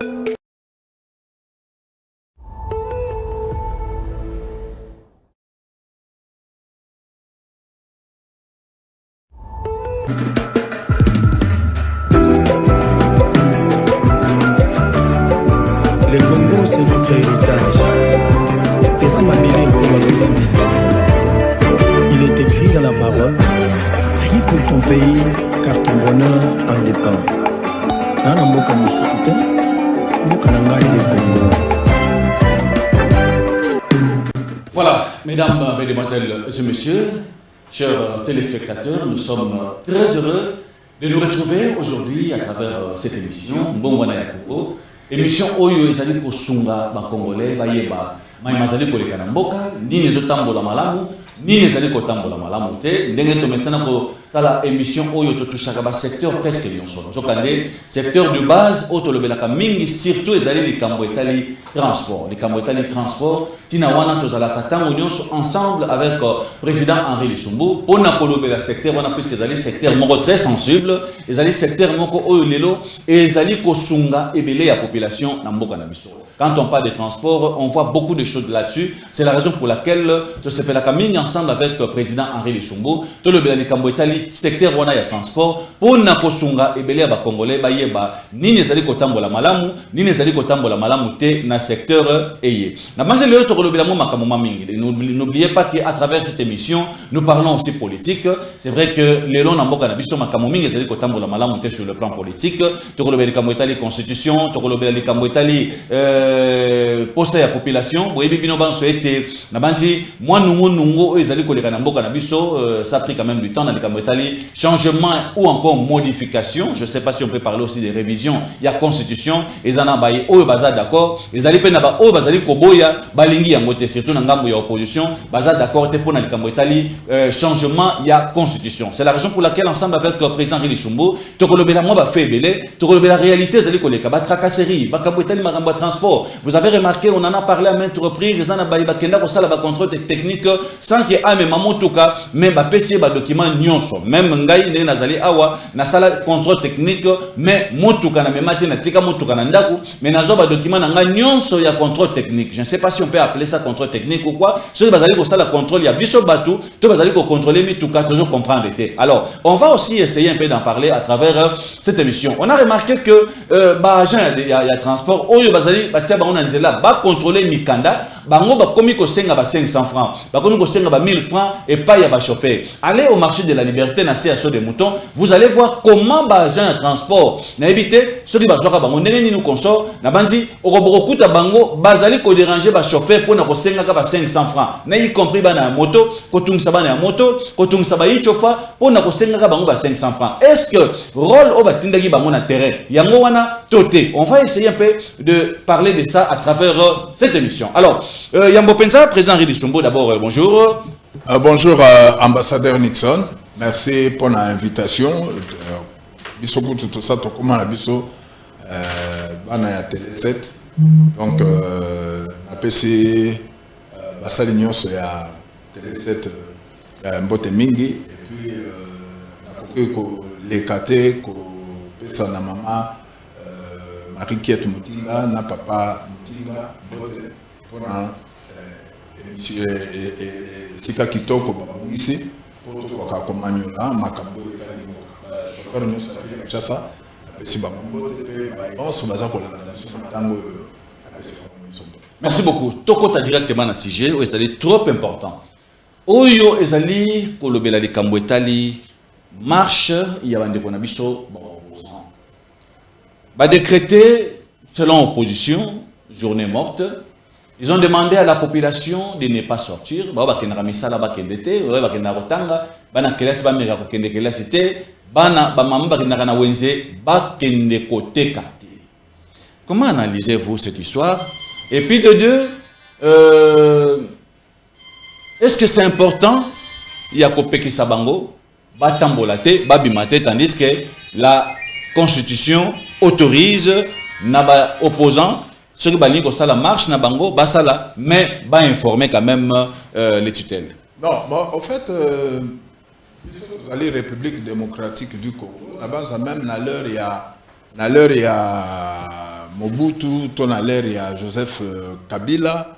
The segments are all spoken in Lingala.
Le Congo, c'est notre héritage. Il est écrit dans la parole: prie pour ton pays, car ton bonheur en dépend. Nana mboka mususite, mboka nangani le Congo. Voilà, mesdames, mesdemoiselles et messieurs, chers téléspectateurs, nous sommes très heureux de nous retrouver aujourd'hui à travers cette émission Mbongwana ya Congo. Émission Oyo ezali kosunga ba Congolais bayeba maimazali koleka na mboka nini ezotambola malamu nini ezali kotambola malamu te ndenge tomesana ko sala émission Oyo totushaka ba secteur presque nyonso zokande secteur de base otolobelaka mingi surtout ezali likambo etali transport tina wana tozalaka tango nyonso ensemble avec président Henri Lussumbu pona kolobela secteur wana puisque ezali secteur moko très sensible ezali secteur moko oyo lelo ezali kosunga ebele ya population na mboka na biso. Quand on parle de transport, on voit beaucoup de choses là-dessus. C'est la raison pour laquelle tu se fais la camine ensemble avec le président Henri Lussumbu. Tu le belani kamboetali secteur wana ya transport pour na kosunga ebele ba Congolais ba yeba nini ezali kotambola malamu nini ezali kotambola malamu te na secteur eye. Na manze lelo to kolobela mo makamoma mingi. N'oubliez pas que à travers cette émission, nous parlons aussi politique. C'est vrai que lelo na mboka na biso makamoma mingi ezali kotambola malamu te sur le plan politique. Tu kolobela kamboetali constitution, tu kolobela kamboetali poste ya population boyebi bino banso ete na banzi moi nungo ezali koleka na mboka na biso ça a pris quand même du temps dans les kamotali changement ou encore modification. Je sais pas si on peut parler aussi de révision il y a constitution ezana baye oyo baza d'accord ezali pe na ba oyo bazali koboya balingi yango te surtout na ngambo ya opposition baza d'accord te pona les kamotali changement il y a constitution. C'est la raison pour laquelle ensemble avec le président Henri Lussumbu tokolobela mo ba fait belé tokolobela réalité ezali koleka ba tracasserie ba kamotali makambo transport. Vous avez remarqué, on en a parlé à maintes reprises, les anabakenda pour ça la contrôle technique sans que ame mamotuka même ba PC ba document nyonso même ngai ne nazali awa na sala contrôle technique mais motuka na memate na tika motuka na ndaku mais nazo ba document na ngai nyonso ya contrôle technique. Je ne sais pas si on peut appeler ça contrôle technique ou quoi. Ceux bazali ko sala contrôle ya biso batu to bazali ko contrôler mituka toujours comprendre été. Alors, on va aussi essayer un peu d'en parler à travers cette émission. On a remarqué que ba agent ya transport oyo bazali batia bango na nzela ba contrôler mikanda bango ba komi ko senga ba 500 francs ba komi ko senga ba 1000 francs et pas ya ba chauffeur. Allez au marché de la Liberté na CSO des moutons, vous allez voir comment ba agent de transport na éviter ceux qui ba joka bango ndenge ni nous consort na banzi okoborokuta bango bazali ko déranger ba chauffeur pour na ko senga ka ba 500 francs na y compris ba na moto ko tungisa ba na moto ko tungisa ba chofa pour na ko senga ka bango ba 500 francs. Est-ce que rôle au batindaki bango na terrain yango wana toté? On va essayer un peu de parler de ça à travers cette émission. Alors, Yambo Pensa, président Henri Lussumbu, d'abord, bonjour. Bonjour, ambassadeur Nixon. Merci pour l'invitation. Biso pour tout ça, tout comment la biso, bana télé 7. Donc, la PC, Bassalignon, c'est à télé 7, Mbote Mingi, et puis, les KT, Pesa na maman, Marie-Kiet Moutinga, na papa Moutinga, pour un Sika Kitoko ici, pour tout le Kakomanyola, Makambo, chauffeur Nyon Safia Chassa, merci beaucoup. Toko ta directement dans ce sujet, où c'est trop important. Oyo ezali kolobela likambo etali marche ya bande konabiso bon ba décréter selon opposition journée morte. Ils ont demandé à la population de ne pas sortir. Ba kenra misala ba kendete, ba kenra rotanga, bana kelasi ba mega ko kende kelasi te, bana ba mamba ba kenra na wenze ba kende kote kate. Comment analysez-vous cette histoire? Et puis de deux, est-ce que c'est important? Il y a Kopeki Sabango, Batambolate, Babimate, tandis que la Constitution autorise Naba opposant, ceux qui balient ça la marche Nabango, Basala, mais va informer quand même les tutelles. Non, bon, en fait, vous allez République démocratique du Congo, là-bas, même à l'heure, il y a Mobutu, ton à l'air, il y a Joseph Kabila,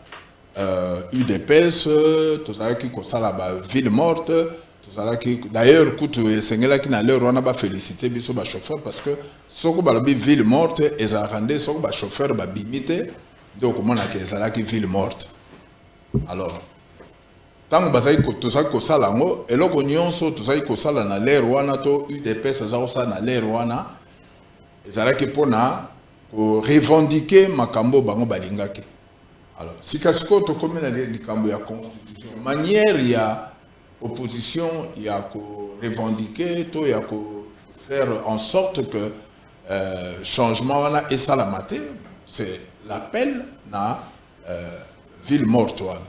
UDPS, tout ça qui concerne la ville morte, tout ça qui d'ailleurs, écoute, c'est qui n'a l'air, on a félicité biso ba chauffeur parce que ce que la ville morte, ils ont rendu ce que chauffeur ba bimité, donc on a que ça qui ville morte. Alors, tant que bazai tout ça ko sala ngo, et là ko nyonso tout ça ko sala na l'air wana to UDPS ça ça na l'air wana, ils ont que pona ko revendiquer makambo bango balingaki. Alors, si Kasiko to comme na likambo ya constitution, manière ya opposition, il y a ko revendiquer, to ya ko faire en sorte que changement wana et ça la maté, c'est l'appel na ville morte wana.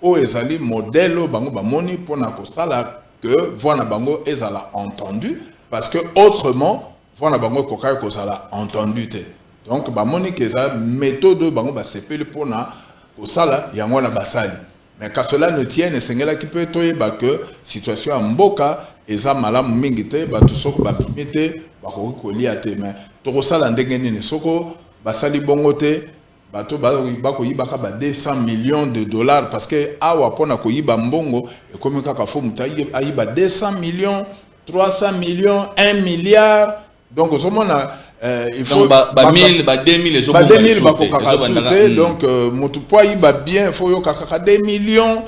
O ezali modèle bango bamoni pona ko sala que voilà bango ezala entendu parce que autrement voilà bango koka ko sala entendu te. Donc bamoni que ça méthode bango ba sepeli pona ko sala yango na basali. Mais quand cela ne tienne sengela qui peut toyeba que situation en mboka eza malamu mingi te ba to soko ba bimete ba ko lia te mais to ko sala ndenge nini soko basali bongo te. Bato bako yibaka ba 200 millions de dollars parce que awa pona ko yiba mbongo e komi kaka fo muta ayiba 200 millions 300 millions 1 milliard donc au moment il faut ba 1000 ba 2000 les ba 2000 bako kaka souté donc mutu po yiba bien faut yo kaka 2 millions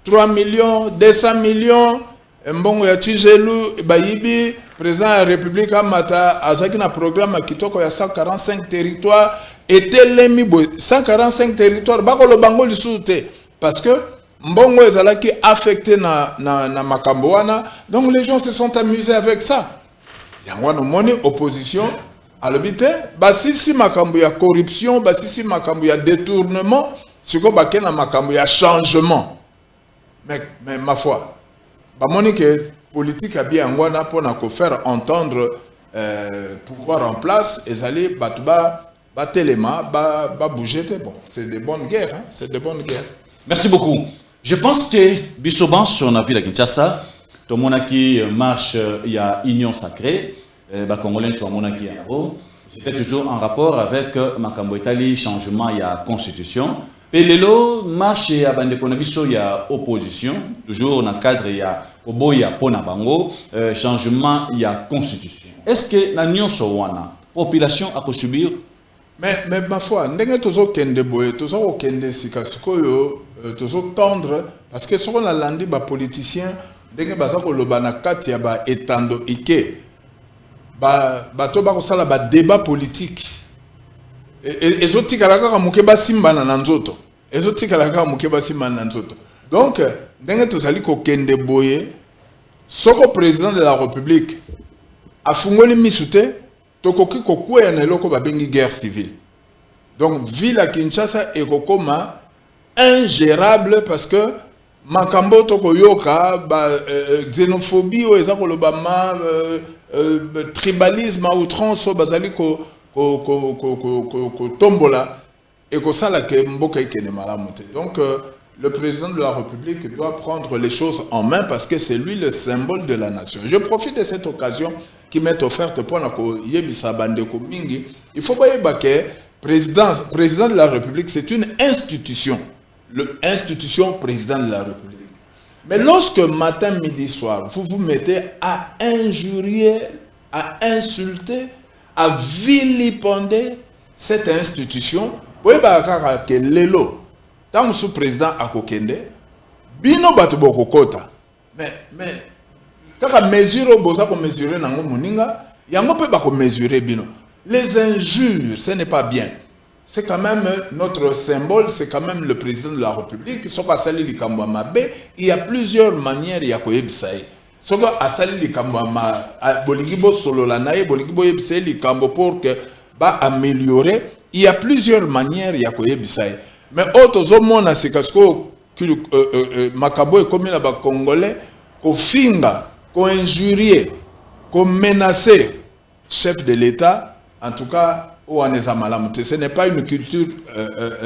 3 millions 200 millions mbongo ya Tijelu ba yibi président de la République amata azaki na programme kitoko ya 145 territoires était les 145 territoires bakolo bango lisute parce que mbongo ezalaki affecté na makambo wana donc les gens se sont amusés avec ça yango no moni opposition alobite basisi makambo ya corruption basisi makambo ya détournement siko bakena na makambo ya changement mais ma foi ba moni que politique a bien ngwana pona ko faire entendre pouvoir en place ezali batuba bouger, bon, c'est de bonnes guerres, hein? C'est de bonnes guerres. Merci beaucoup. Je pense que Bissoban, sur la ville de Kinshasa, tout le monde qui marche, il y a Union Sacrée, les Congolais sont monaki en haut. C'était toujours en rapport avec Makambo Italie, changement, il y a constitution. Et Lelo marche, il y a Bandekonabiso, il y a opposition, toujours dans le cadre, il y a Kobo, il y a Ponabango, changement, il y a constitution. Est-ce que la Union Sowana, population a pu subir? Mais ma foi, ndenge tozo kende boye, tozo kende sikasikoyo, tozo tendre, parce que ce qu'on a landi ba politicien, ndenge baza ko lobana kati ya ba etando ike, ba to ba ko sala ba débat politique. Ezoti kalaka muke ba simbana na nzoto. Ezoti kalaka muke ba simbana na nzoto. Donc ndenge tozali ko kende boye, soko président de la République a fungoli misute. Tokoki kokuya na eloko babengi guerre civile. Donc ville à Kinshasa est kokoma ingérable parce que makambo tokoyoka ba xénophobie o eza kolobama tribalisme à outrance bazali ko tombola et ko sala ke mboka ikene malamu te. Donc le président de la République doit prendre les choses en main parce que c'est lui le symbole de la nation. Je profite de cette occasion qui m'est offerte pour la yebisa bandeko mingi. Il faut pas que président de la République, c'est une institution. L'institution président de la République. Mais lorsque matin, midi, soir, vous vous mettez à injurier, à insulter, à vilipender cette institution, vous voyez que lelo, tant que président a kokende, bino batuboko kota. Mais quand mesure boza ko mesurer nango moninga, yango pe ba ko mesurer bino. Les injures, ce n'est pas bien. C'est quand même notre symbole, c'est quand même le président de la République. Soka sali likambo mabe, il y a plusieurs manières ya ko yebisai. Soka asali likambo ma bolingibo solo la nae bolingibo yebisai likambo pour que ba améliorer, il y a plusieurs manières ya ko yebisai. Mais autres zomona sikasko makabo e komi na ba congolais ko finga ko injurier, ko menacer chef de l'État, en tout cas, ce n'est pas une culture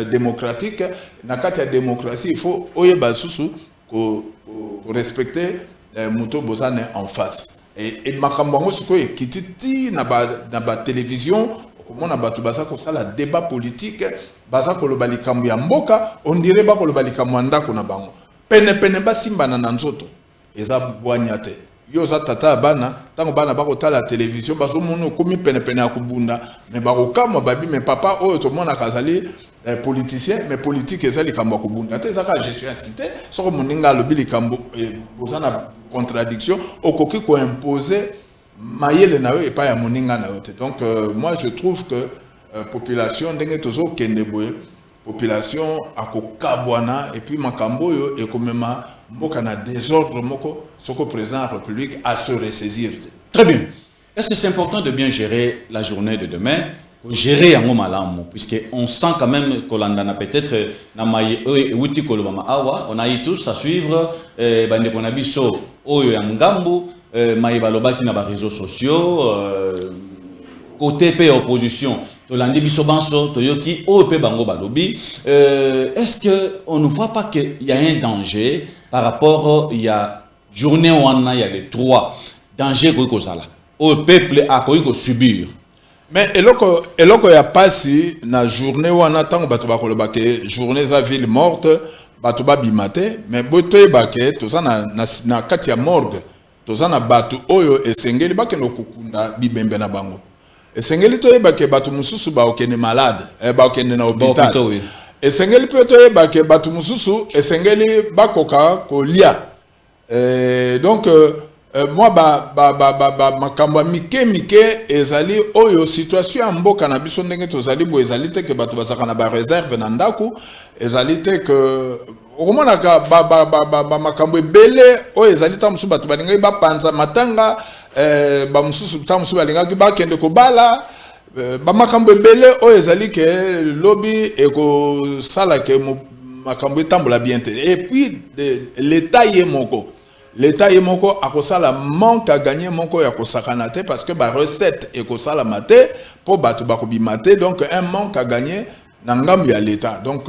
démocratique. Dans la démocratie, il faut respecter Mouto Bozane en face. Et Makambango, ce qui est na ba télévision, okomona bato baza kosala débat politique baza koloba likambo ya mboka on dirait bakoloba likambo ya ndako na bango pene basimbana na nzoto eza bwanya te yo za tata ya bana ntango bana bakotala télévision bazomona okomi pene ya kubunda me bakokamwa babi me papa oyo tomonaka azali politicien mais politique eza likambo ya kubunda te ezaka gestion ya cité soko moninga alobi likambo boza na contradiction okoki koimpose mayele na yo epai ya moninga na yo te. Donc moi je trouve que population ndenge tozokende boye population akokabwana et puis makambo yo ekomema mboka na désordre moko soko président de la République à se ressaisir. Très bien. Est-ce que c'est important de bien gérer la journée de demain? Gérer en malamu, puisqu'on sent quand même qu'on a peut-être on a eu tous à suivre on a vu ça Oyo Maïbaloba qui n'a pas réseaux sociaux côté P opposition Tolandi Bisobanso Toyoki OP Bango Balobi. Est-ce qu'on ne voit pas qu'il y a un danger par rapport il y a journée où on a il y a les trois dangers qu'on a là au peuple a qu'on subir. Mais eloko ya pasi na journée wana tango bato bakoloba ke journée za ville morte bato ba bimate mais boto ebake toza na kati ya morgue toza na bato oyo esengeli bakeno kokunda bibembe na bango esengeli to ebake bato mususu ba okene malade ba okene na hôpital esengeli pe to ebake bato mususu esengeli bakoka kolia donc moi makambo mike ezali oyo situation mboka na biso ndenge tozali bo ezali te ke bato bazaka na ba réserve na ndaku ezali te ke okomona ka makambo ebele oyo ezali ta musu bato balinga ba panza matanga ba mususu ta musu balinga ki ba kende ko bala ba makambo ebele oyo ezali ke lobby eko sala ke makambo etambola bien te et puis l'état yemoko l'État est moko a kosala manque à gagner moko ya kosakana te parce que ba recette et kosala maté pour batu bakobi maté donc un manque à gagner na ngambu ya l'État. Donc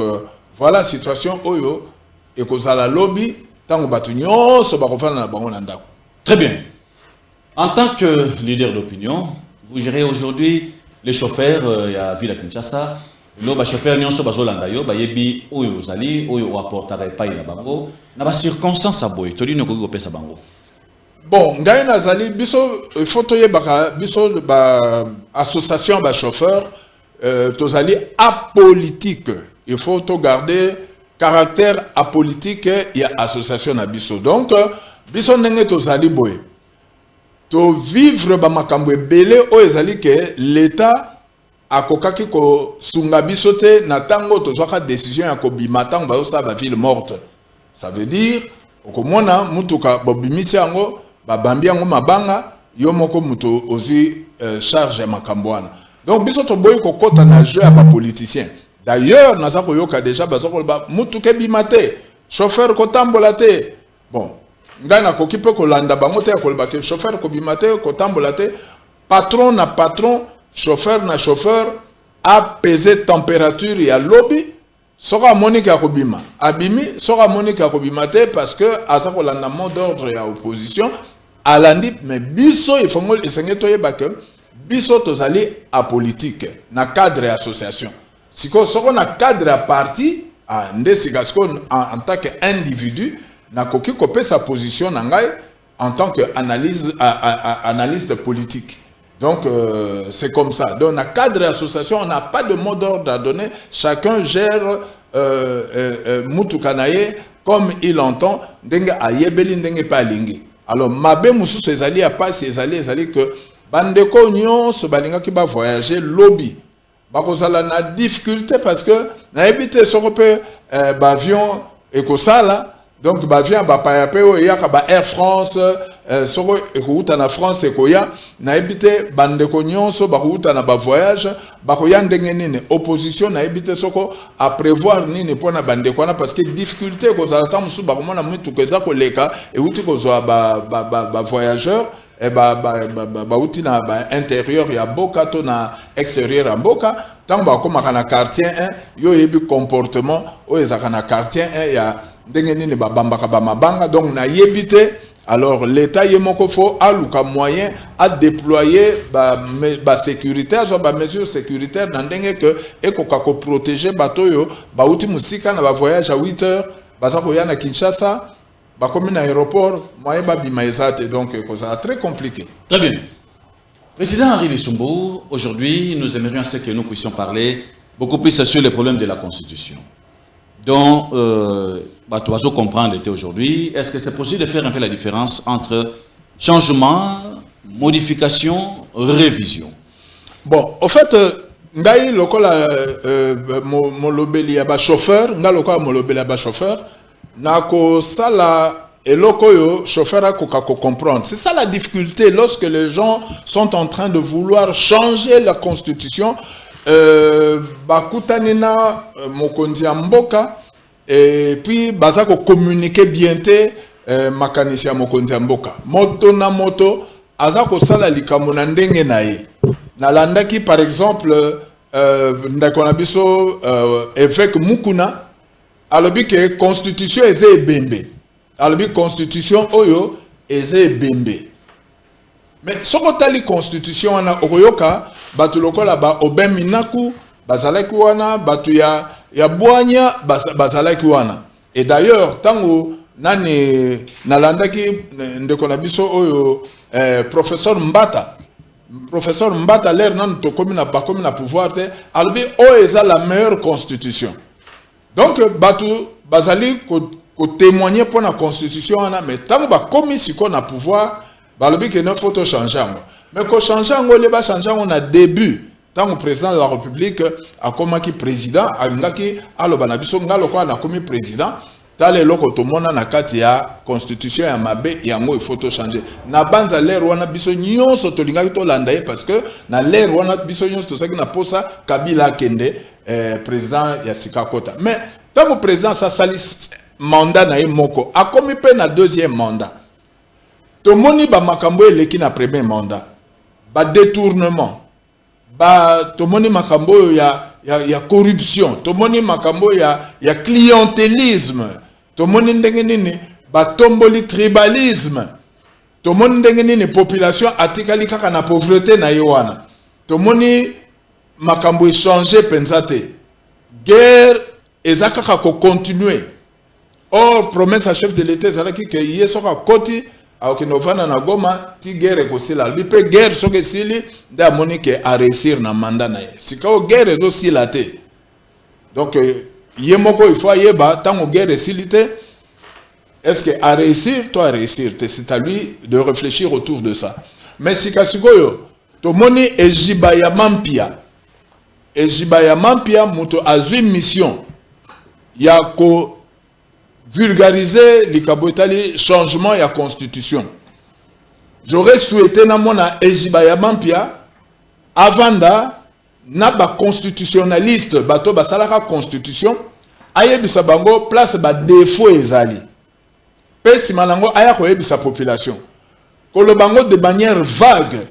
voilà situation oyo et kosala lobby tango batu nyonso bakofana na bango na ndako. Très bien. En tant que leader d'opinion, vous gérez aujourd'hui les chauffeurs ya ville à Kinshasa. Lo ba chauffeur nyonso bazolanda yo ba yebi oyo zali oyo apportera pas na bango na ba circonstance aboy to li no ko pesa bango. Bon ngai nazali biso photo yebaka biso ba association ba chauffeur tozali apolitique, il faut to garder caractère apolitique ya association na biso. Donc biso ndenge tozali boy to vivre ba makambo ebele o ezali ke l'état akokaki ko sunga bisote na tango tozwaka décision ya kobima tango bazosa ba ville morte. Ça veut dire okomona mutuka bobimisi yango babambi yango mabanga yo moko muto ozi charge ya makambo wana. Donc biso to boyi kokota na jeu ya ba politicien. D'ailleurs naza koyoka déjà bazoko ba mutuka bimate chauffeur ko tambola te. Bon ngana kokipe ko landa bango te ko ke chauffeur ko bimate ko tambola te patron na patron chauffeur na chauffeur a pesé température ya lobby sera monique à kobima abimi sera monique à kobima te parce que asa ko landa mot d'ordre ya opposition alandi mais biso il faut mo esengeto yeba que biso tozali a politique na cadre association siko soko na cadre à parti ndesika siko en tant que individu na koki kopé sa position na ngai en tant que analyste politique. Donc c'est comme ça. Dans un cadre d'association, on n'a pas de mot d'ordre à donner. Chacun gère Mutukanaye comme il entend. Dengue ayebeli dengue pas lingi. Alors mabe musu sezali a pas sezali que bandeko nyonso balinga ki ba voyager lobby. Bakozala na difficulté parce que na ebité sokope ba avion ekosala. Donc bavian ba payape o yaka ba Air France soko ekouta na France ekoya na ebite bandeko nyonso bakouta na ba voyage bakoya ndenge nini opposition na ebite soko à prévoir nini pona bandeko na parce que difficulté ko za ta musu bakomona mutu keza koleka e uti ko zo ba voyageur e ba uti na ba intérieur ya boka to na extérieur ya boka tant ba koma kana quartier 1 yo yebi comportement o ezaka na quartier 1 ya ndenge nini babambaka ba mabanga donc na yebite Alors l'État faut aluka moyen à déployer ba sécuritaire soit ba mesures sécuritaires dans dengue que et ko protéger bateau yo ba uti musika na ba voyage à 8 heures baza ko ya na Kinshasa ba comme un aéroport moyen ba bimaizate donc c'est très compliqué. Très bien. Président Henri Bissumbo, aujourd'hui nous aimerions que nous puissions parler beaucoup plus sur les problèmes de la Constitution. Donc, tu vas comprendre aujourd'hui, est-ce que c'est possible de faire un peu la différence entre changement, modification, révision? Bon, au fait, ngai lokola molobeli ya ba chauffeur, nga lokola molobeli ya ba chauffeur, nako sala eloko yo chauffeur a comprendre. C'est ça la difficulté lorsque les gens sont en train de vouloir changer la constitution. Bakutanina mokonzi mboka et puis bazako communiquer bien makanisi ya mokonzi mboka moto na moto azako sala likambo na ndenge na ye nalandaki par exemple ndako na biso évêque Mukuna alobi ke constitution eze ebembe alobi constitution oyo eze ebembe mais soko tali constitution wana okoyoka batu lokola ba Obeminaku bazalaki wana batu ya Bwanya bazalaki wana et d'ailleurs tango nani nalandaki ndeko na biso oyo professeur Mbata l'air nan to komi na pouvoir te albi o eza la meilleure constitution donc batu bazali ko témoigner pour la constitution wana mais tango ba komi siko na pouvoir balobi que ne faut to changer mais ko changer ngo le ba changer on a début tant que président de la République a comme qui président a ngaki aloba na biso ngalo kwa na komi président tale loko to mona na kati ya constitution ya mabe yango il faut to changer na banza l'air wana biso nyonso to lingaki to landa parce que na l'air wana biso nyonso to saki na posa Kabila kende président ya Sikakota mais tant que président ça salis mandat na moko a komi pe na deuxième mandat to moni ba makambo eleki na premier mandat ba détournement ba tomoni makambo ya corruption tomoni makambo ya clientélisme tomoni ndenge nini ba tomboli tribalisme tomoni ndenge nini population atikali kaka na pauvreté na yewana tomoni makambo échanger pensate guerre ezaka ko continuer or promesse à chef de l'État ezalaki ke yesoka koti aokinovana na Goma ti guerre ko sila lipe guerre soke sili da monique a réussir na mandat na ye sikao guerre zo sila te donc yemoko il faut yeba tango guerre silité est-ce que a réussir toi à réussir c'est à lui de réfléchir autour de ça mais sikasikoyo to moni ejibaya mampia muto azui mission ya ko vulgariser les changement et la constitution. J'aurais souhaité na mona ejibaya mampia avanda na ba constitutionnaliste bato basalaka constitution ayebisa bango place ba défaut ezali. Pesi malango aya ko yebisa population. Kolo bango de manière vague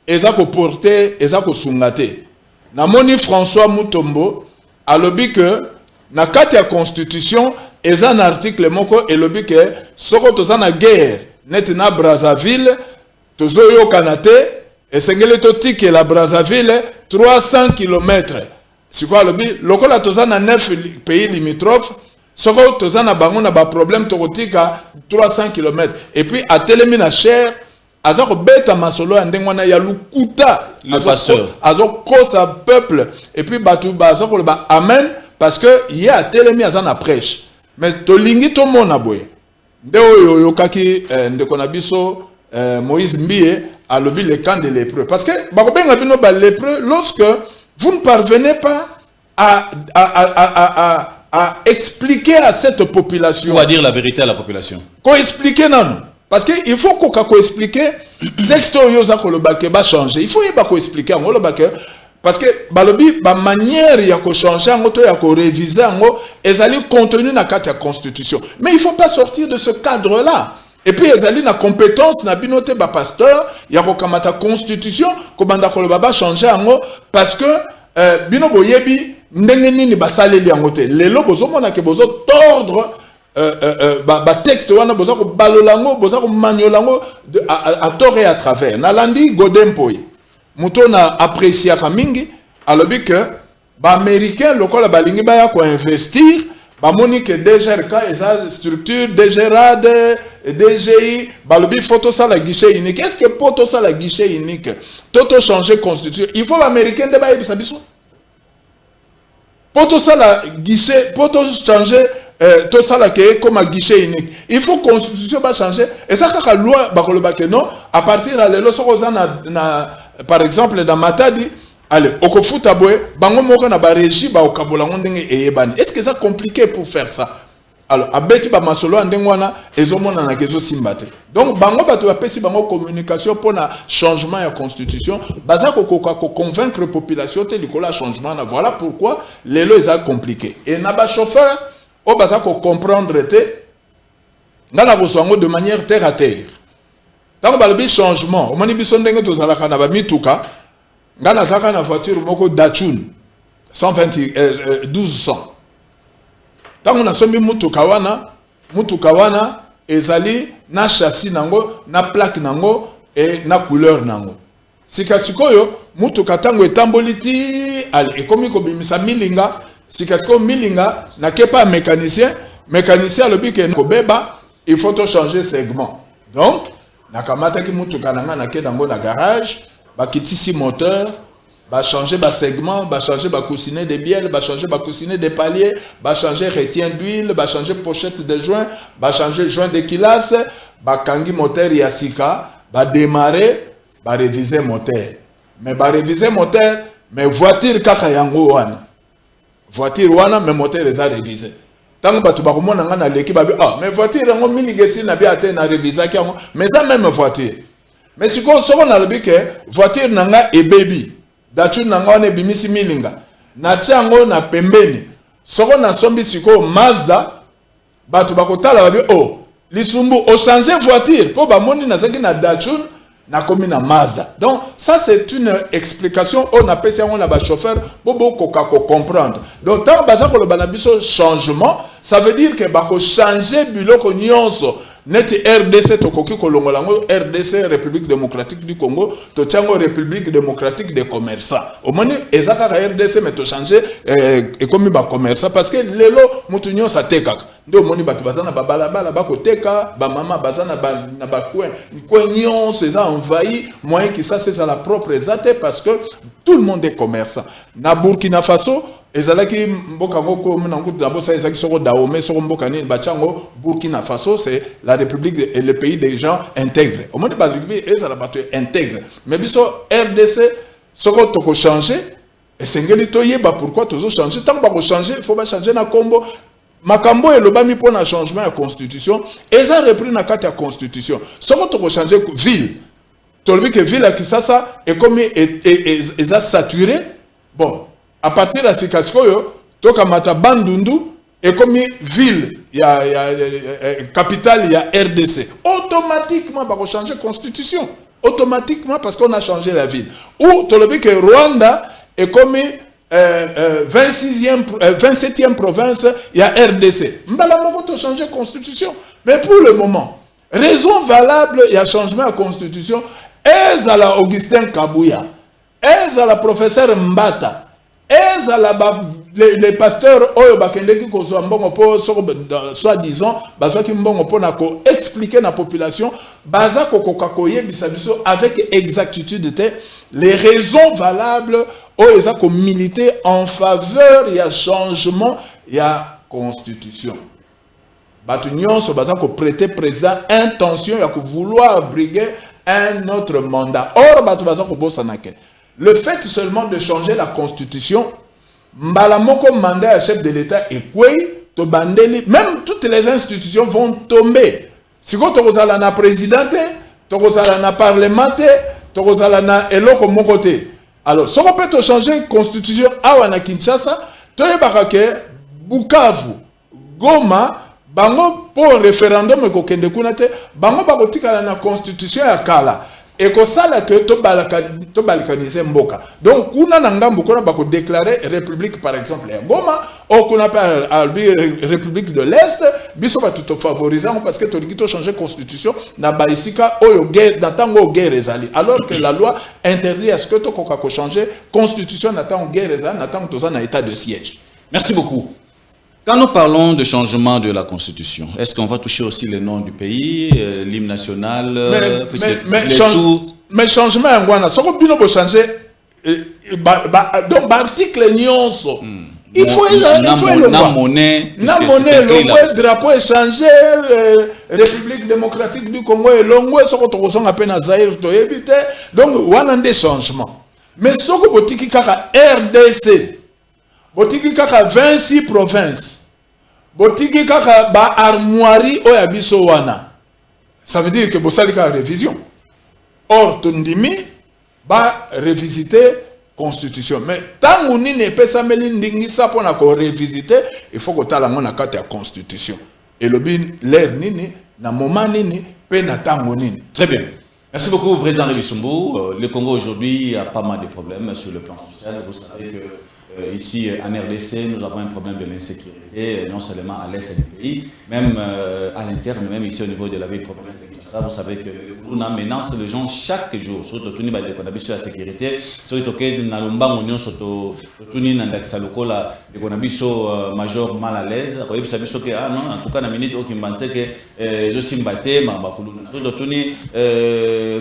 ezako porter ezako sungate. Na moni François Mutombo alobi que na kati ya constitution et un article moko elobi ke soko tozana guerre net na Brazzaville tozoyo kanate et sengele to tike la Brazzaville 300 km. C'est quoi lobi lokola tozana 9 pays limitrophes soko tozana bango na ba problème tokotika 300 km et puis a telemi na cher azako beta masolo ndengwana ya lukuta le pasteur azoko kosa peuple et puis batu bazako ba amen parce que il y a telemi azana prêche. Mais tolingi to mona boye ndeo yokaki ndeko na biso Moïse Mbie a lobby le camp de lépreux parce que bakobenga bino ba lépreux lorsque vous ne parvenez pas à expliquer à cette population ou à dire la vérité à la population ko expliquer non parce que il faut ko expliquer texte yoza ko lobake ba changer il faut y ba ko expliquer ngolo bake parce que balobi ba manière ya ko changer ngoto ya ko réviser ngo ezali contenu na carte ya constitution mais il faut pas sortir de ce cadre là et puis ezali na compétence na binote ba pasteur ya ko kamata constitution ko banda ko ba changer ngo parce que bino boyebi ndenge nini basaleli ngo te lelo bozomona ke bozo tordre texte wana boza ko balolango boza ko manyolango à tort et à travers nalandi Godempoy muto na apprécier mingi alobi que ba américain lokola balingi ba ya ko investir ba moni que DGRK eza structure DGRAD DGI balobi photo ça la guichet unique. Est-ce que poto ça la guichet unique toto changer constitution il faut l'américain de ba yebisa biso poto ça la guichet poto changer tout ça là comme un guichet unique. Il faut que la constitution va changer. Et ça, quand la loi va non, à partir de là, par exemple, dans Matadi, allez, au Kofuta Boy, bango moko na ba régie ba okabola ndenge eyebani. Est-ce que c'est compliqué pour faire ça? Alors, à beti ba masolo ndengwana ezomona na kezo simbate. Donc bango bato ba pesi bango communication pour na changement ya constitution, baza ko convaincre la population te likola changement na voilà pourquoi les lois sont compliquées. Et na ba chauffeur o baza ko comprendre te ngala ko swango de manière terre à terre. Tant ba le changement, o mani biso ndenge to zalaka na ba mituka ngana zaka na voiture moko Dachun 1200. Tant on a sombi mutuka wana ezali na châssis nango na plaque nango et na couleur nango. Sika sikoyo mutuka tango etamboliti al ekomi ko bimisa milinga sika siko milinga na kepa mécanicien lobi ke ko beba il faut to changer segment. Donc nakamata ki mutuka nanga na ke nango na garage ba kitisi moteur ba changer ba segment ba changer ba coussinet de bielle ba changer ba coussinet de palier ba changer retien d'huile ba changer pochette de joint ba changer joint de kilasse ba kangi moteur ya sika ba démarrer ba réviser moteur mais voiture kaka yango wana voiture wana mais moteur eza révisé tant ba tu ba komona nga na leki ba mais voiture yango minigesi na bi ate na réviser yango mais ça même voiture mais siko soko na lobi ke voiture nanga e baby Dachun nanga wana bimisi milinga na tiango na pembeni soko na sombi siko Mazda batu bakotala babi lisumbu o changer voiture po ba moni na zaki na Dachun na komi na Mazda. Donc ça c'est une explication on appelle ça on a ba chauffeur bobo koka ko comprendre. Donc tant baza ko le banabiso changement ça veut dire que ba ko changer biloko nyonso neti RDC tokoki kolongolango RDC République démocratique du Congo to tiango République démocratique des commerçants au moni ezaka RDC mais to changer et comme ba commerçant parce que lelo mutu nyonso atekaka ndo moni batu bazana ba balabala ba koteka ba mama bazana ba na ba coin nyonso eza envahi moyen que ça c'est à la propre ezate parce que tout le monde est commerçant na Burkina Faso ezalaki mboka ngoko mnangu dabosa ezaki soko daome soko mboka ni bachango Burkina Faso c'est la République et le pays des gens intègres au monde ba rugby ezala bato intègre mais biso RDC soko toko changer et sengeli toyeba pourquoi tozo changer tant ba ko changer il faut ba changer na kombo makambo elobami pour na changement ya constitution eza repris na kati ya constitution soko toko changer ville tolobi que ville ya Kisasa est comme eza saturé bon à partir de ce cascoyo, toka mata Bandundu est comme ville, capitale, il y a RDC. Automatiquement, on va changer la constitution. Automatiquement, parce qu'on a changé la ville. Ou, tu le dis que Rwanda est comme 27e province, il y a RDC. Mbala moko changer la constitution. Mais pour le moment, raison valable, il y a changement de la constitution. Est à la Augustin Kabouya, est à la professeur Mbata. Les pasteurs oyo bakendeki kozwa mbongo po soit disant baza ki mbongo po na ko expliquer na population baza ko koyebisa biso avec exactitude les raisons valables oyo eza ko militer en faveur ya changement ya constitution batu nyonso baza ko prêter président intention ya ko vouloir briguer un autre mandat or batu baza ko bosanake. Le fait seulement de changer la constitution, Mbalamoko mandat à chef de l'État et quoi, même toutes les institutions vont tomber. Si vous avez un président, vous avez un parlementaire, vous avez un éloko mon côté. Alors, si on peut changer la constitution à Kinshasa, vous avez Bukavu, Goma, bango pour référendum et kokende kunate, bango bakotika la constitution à Kala. Et que ça là que to balkaniser mboka donc kuna na ngambo kona bako déclarer république par exemple ya Goma au qu'on appelle la République de l'Est, biso va tout favorisant parce que tu as changé la constitution, na baisika oyo guerre natango guerre ezali. Alors que la loi interdit à ce que tu ko changer constitution natango guerre ezali, natango toza na état de siège. Merci beaucoup. Quand nous parlons de changement de la Constitution, est-ce qu'on va toucher aussi le nom du pays, l'hymne national, mais changement, ce qu'on peut changer, donc l'article nyonso, il faut le monnaie, le drapeau est changé, République démocratique du Congo est longue, ce qu'on a appelé Zaïre, donc on a des changements. Mais ce qu'on peut dire RDC, botiki kaka 26 provinces. Botiki kaka ba armoirie oya biso wana. Ça veut dire que bosali ka révision. Or tondimi ba revisiter constitution. Mais tant on n'est pas sameli ndingisa pona ko revisiter, il faut que tala ngona kata constitution. Et le bin l'air nini na moment nini pe na tango nini. Très bien. Merci beaucoup, Président Rébissumbo. Le Congo aujourd'hui a pas mal de problèmes sur le plan social. Vous savez que ici en RDC, nous avons un problème de l'insécurité, non seulement à l'est du pays, même à l'interne, même ici au niveau de la ville province de Kinshasa. Vous savez que nous menace les gens chaque jour. Surtout tout niveau de sur la sécurité, surtout que nous n'allons pas nous surtout tout niveau d'indexer le col de Konabiso major mal à l'aise. Quand il s'agit que ah non, en tout cas la minute où il m'a dit que je suis batté, ma bakuluna. Surtout tout niveau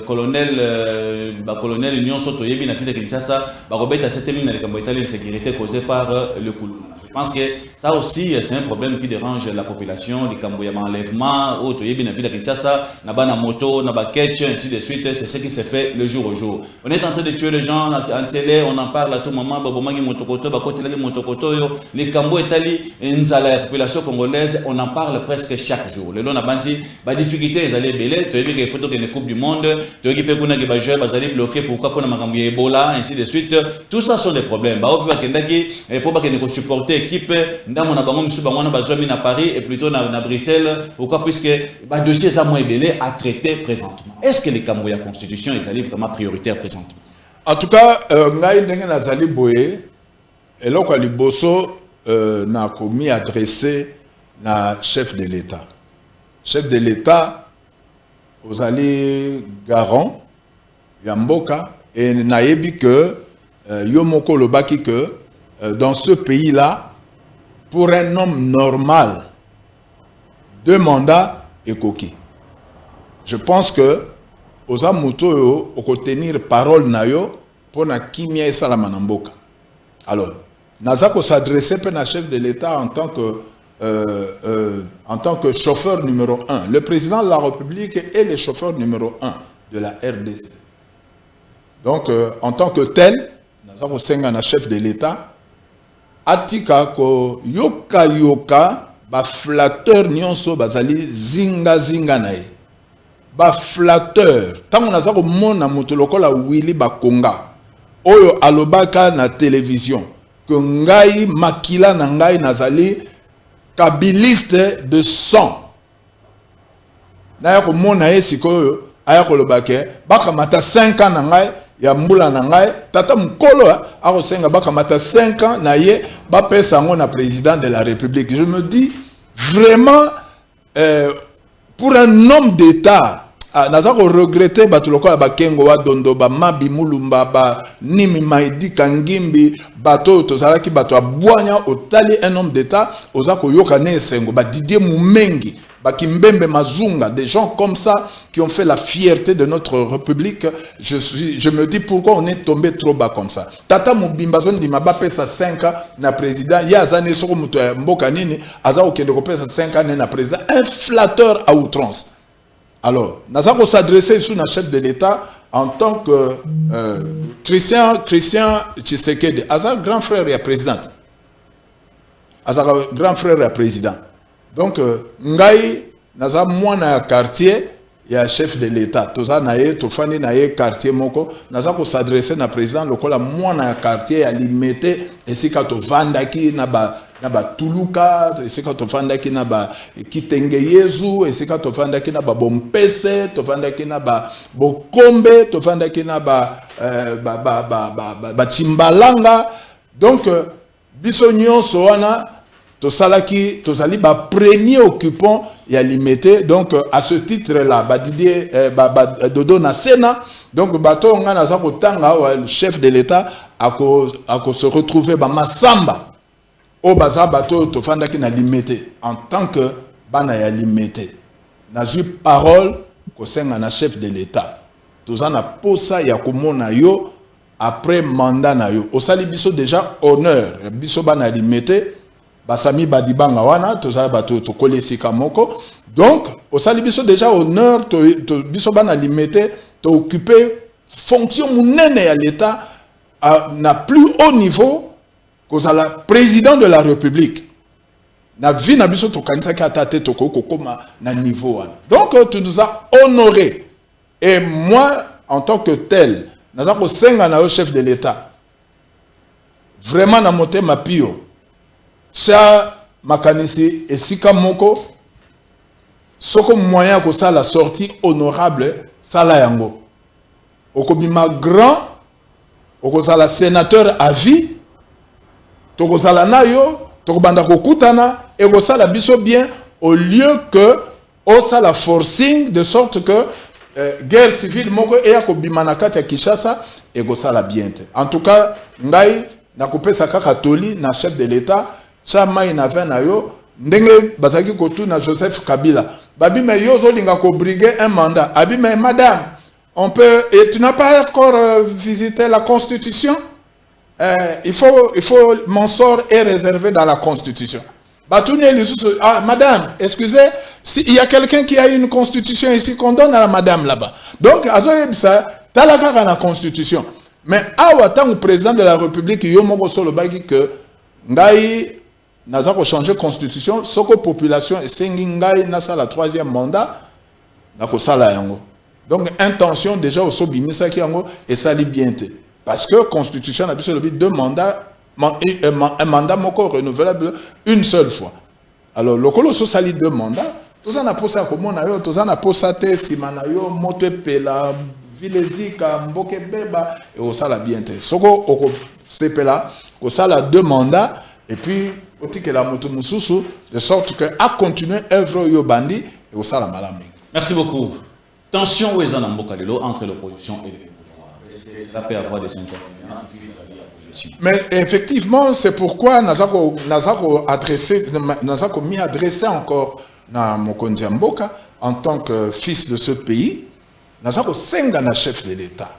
colonel Union surtout yebi na fille de Kinshasa, bakobeta cette mine de Kamboïta l'insécurité causée par le Koulouna. Je pense que ça aussi, c'est un problème qui dérange la population, les Kamboyama enlèvement, auto yebi na ville de Kinshasa, na moto, na ketch, ainsi de suite, c'est ce qui se fait le jour au jour. On est en train de tuer les gens en télé, on en parle à tout moment, babomangi motokoto, bakotelagi motokoto, les Kambo Etali, la population congolaise, on en parle presque chaque jour. Le long na banti, ba difficulté, ils allaient belé, tu as vu que les photos de la Coupe du Monde, tu as vu que kuna que bajeur, ils allaient bloquer pourquoi qu'on a magambi Ebola, ainsi de suite. Tout ça sont des problèmes. Bah, on peut pas qu'on supporter l'équipe, ndamo na bango msu bango na bazomi na Paris et plutôt na Bruxelles. Pourquoi? Puisque bah dossier ça moins belé à traiter présentement. Est-ce que les Kamboya constitution ils allaient vraiment prioritaire présentement? En tout cas, ngai ndenge na zali boye, eloko liboso na komi adressé na chef de l'État. Chef de l'État, aux allés garant, Yamboka, et naebi que Yomoko Lobaki que dans ce pays-là, pour un homme normal, 2 mandats et coquille. Je pense que aux amuto au tenir parole nayo pour na kimia et salamanamboka. Alors, Nazako s'adressait à chef de l'État en tant que chauffeur numéro 1. Le président de la République est le chauffeur numéro 1 de la RDC. Donc, en tant que tel, Nazako Senga, chef de l'État, Atika ko yoka ba flatteur nyonso bazali zinga nae. Ba flatteur. Tango nazako mona moto lokola Willy Bakonga. Oyo alobaka na télévision. Que ngai makila na ngai nazali kabiliste de sang. Naya ko mona esikoyo aya ko lobake baka mata 5 ans na ngai ya mbula na ngai tata mukolo ako senga baka mata 5 ans na ye ba pesa ngo na président de la République. Je me dis vraiment pour un homme d'État nazako regretter batulokola bakengo wa dondo ba mabi mulumba ba nimi maidi kangimbi bato tozalaki bato abwanya otali un homme d'État ozako yoka ne sengo ba Didier Mumengi Bakimbembe Mazunga, des gens comme ça qui ont fait la fierté de notre République. Je me dis pourquoi on est tombé trop bas comme ça. Tata Mubimbason di mabape sa 5 ans na président. Ya azane soko muto mboka nini aza okende ko pesa 5 ans na président. Un flatteur à outrance. Alors, nazako s'adresser sous la chef de l'État en tant que Christian Tshisekedi. Aza grand frère et président. Aza grand frère et président. Donc, ngai naza mwana ya quartier ya chef de l'État. Toza naye tofani naye quartier moko naza ko s'adresser na président lokola mwana ya quartier ya limete esika to vandaki na ba Tuluka, esika to vandaki na ba Kitenge Yezu, esika to vandaki na ba Bompese, to vandaki na ba Bokombe, to vandaki na ba Chimbalanga. Donc biso nyonso wana tosalaki tozali ba premier occupant ya limité donc à ce titre là ba Didier Dodo na Sénat donc bato nga na za kotanga le chef de l'état ako se retrouver ba masamba o baza bato to fandaki na limité en tant que bana ya limité na ju parole ko senga na chef de l'état tozana posa ya komona yo après mandat na yo osali biso déjà honneur biso bana limité basami badibanga wana tozala bato to kolesika moko donc osali biso déjà honneur to biso bana limité to occuper fonction munene ya l'état na plus haut niveau kozala président de la république na vie na biso to kanisa ka tate to kokoma na niveau wana donc tu nous as honoré et moi en tant que tel naza ko senga na yo chef de l'état vraiment na motema pio cha makanisi esika moko soko moyen ko ça la sortie honorable sala yango okobima grand okozala sénateur à vie tokozala na yo tokobanda kokutana et kosala biso bien au lieu que osala forcing de sorte que guerre civile moko e akobima na kati ya Kinshasa et kosala bien te en tout cas ngai nakopesa kaka toli na chef de l'état chama ina na yo ndenge bazaki kotu na Joseph Kabila babi mais yo zolinga ko briguer un mandat abi mais madame on peut et tu n'as pas encore visité la constitution il faut mon sort est réservé dans la constitution ah madame excusez s'il y a quelqu'un qui a une constitution ici qu'on donne à la madame là-bas donc azoyebisa talaka na la constitution mais awa tant président de la république yo moko solo baki que ngai naza ko changer constitution soko population esengi ngai na sala troisième mandat na ko sala yango donc intention déjà au sobimisa ki yango et sali bien te parce que constitution a biso le deux mandats un mandat moko renouvelable une seule fois alors lokolo so sali deux mandats tozana posa ko mona yo tozana posa te simana yo moto pela vilezika mboke beba et au sala bien te soko oko sepela ko sala deux mandats et puis otikela moto mususu de sorte que a continuer œuvre yo bandi et au sala malami. Merci beaucoup. Tension ou Mboka Lelo entre l'opposition et le pouvoir. Ça peut avoir des inconvénients vis-à-vis de la opposition. Mais effectivement, c'est pourquoi Nazako m'y adressé encore na Mokonzi Mboka en tant que fils de ce pays. Nazako senga na chef de l'État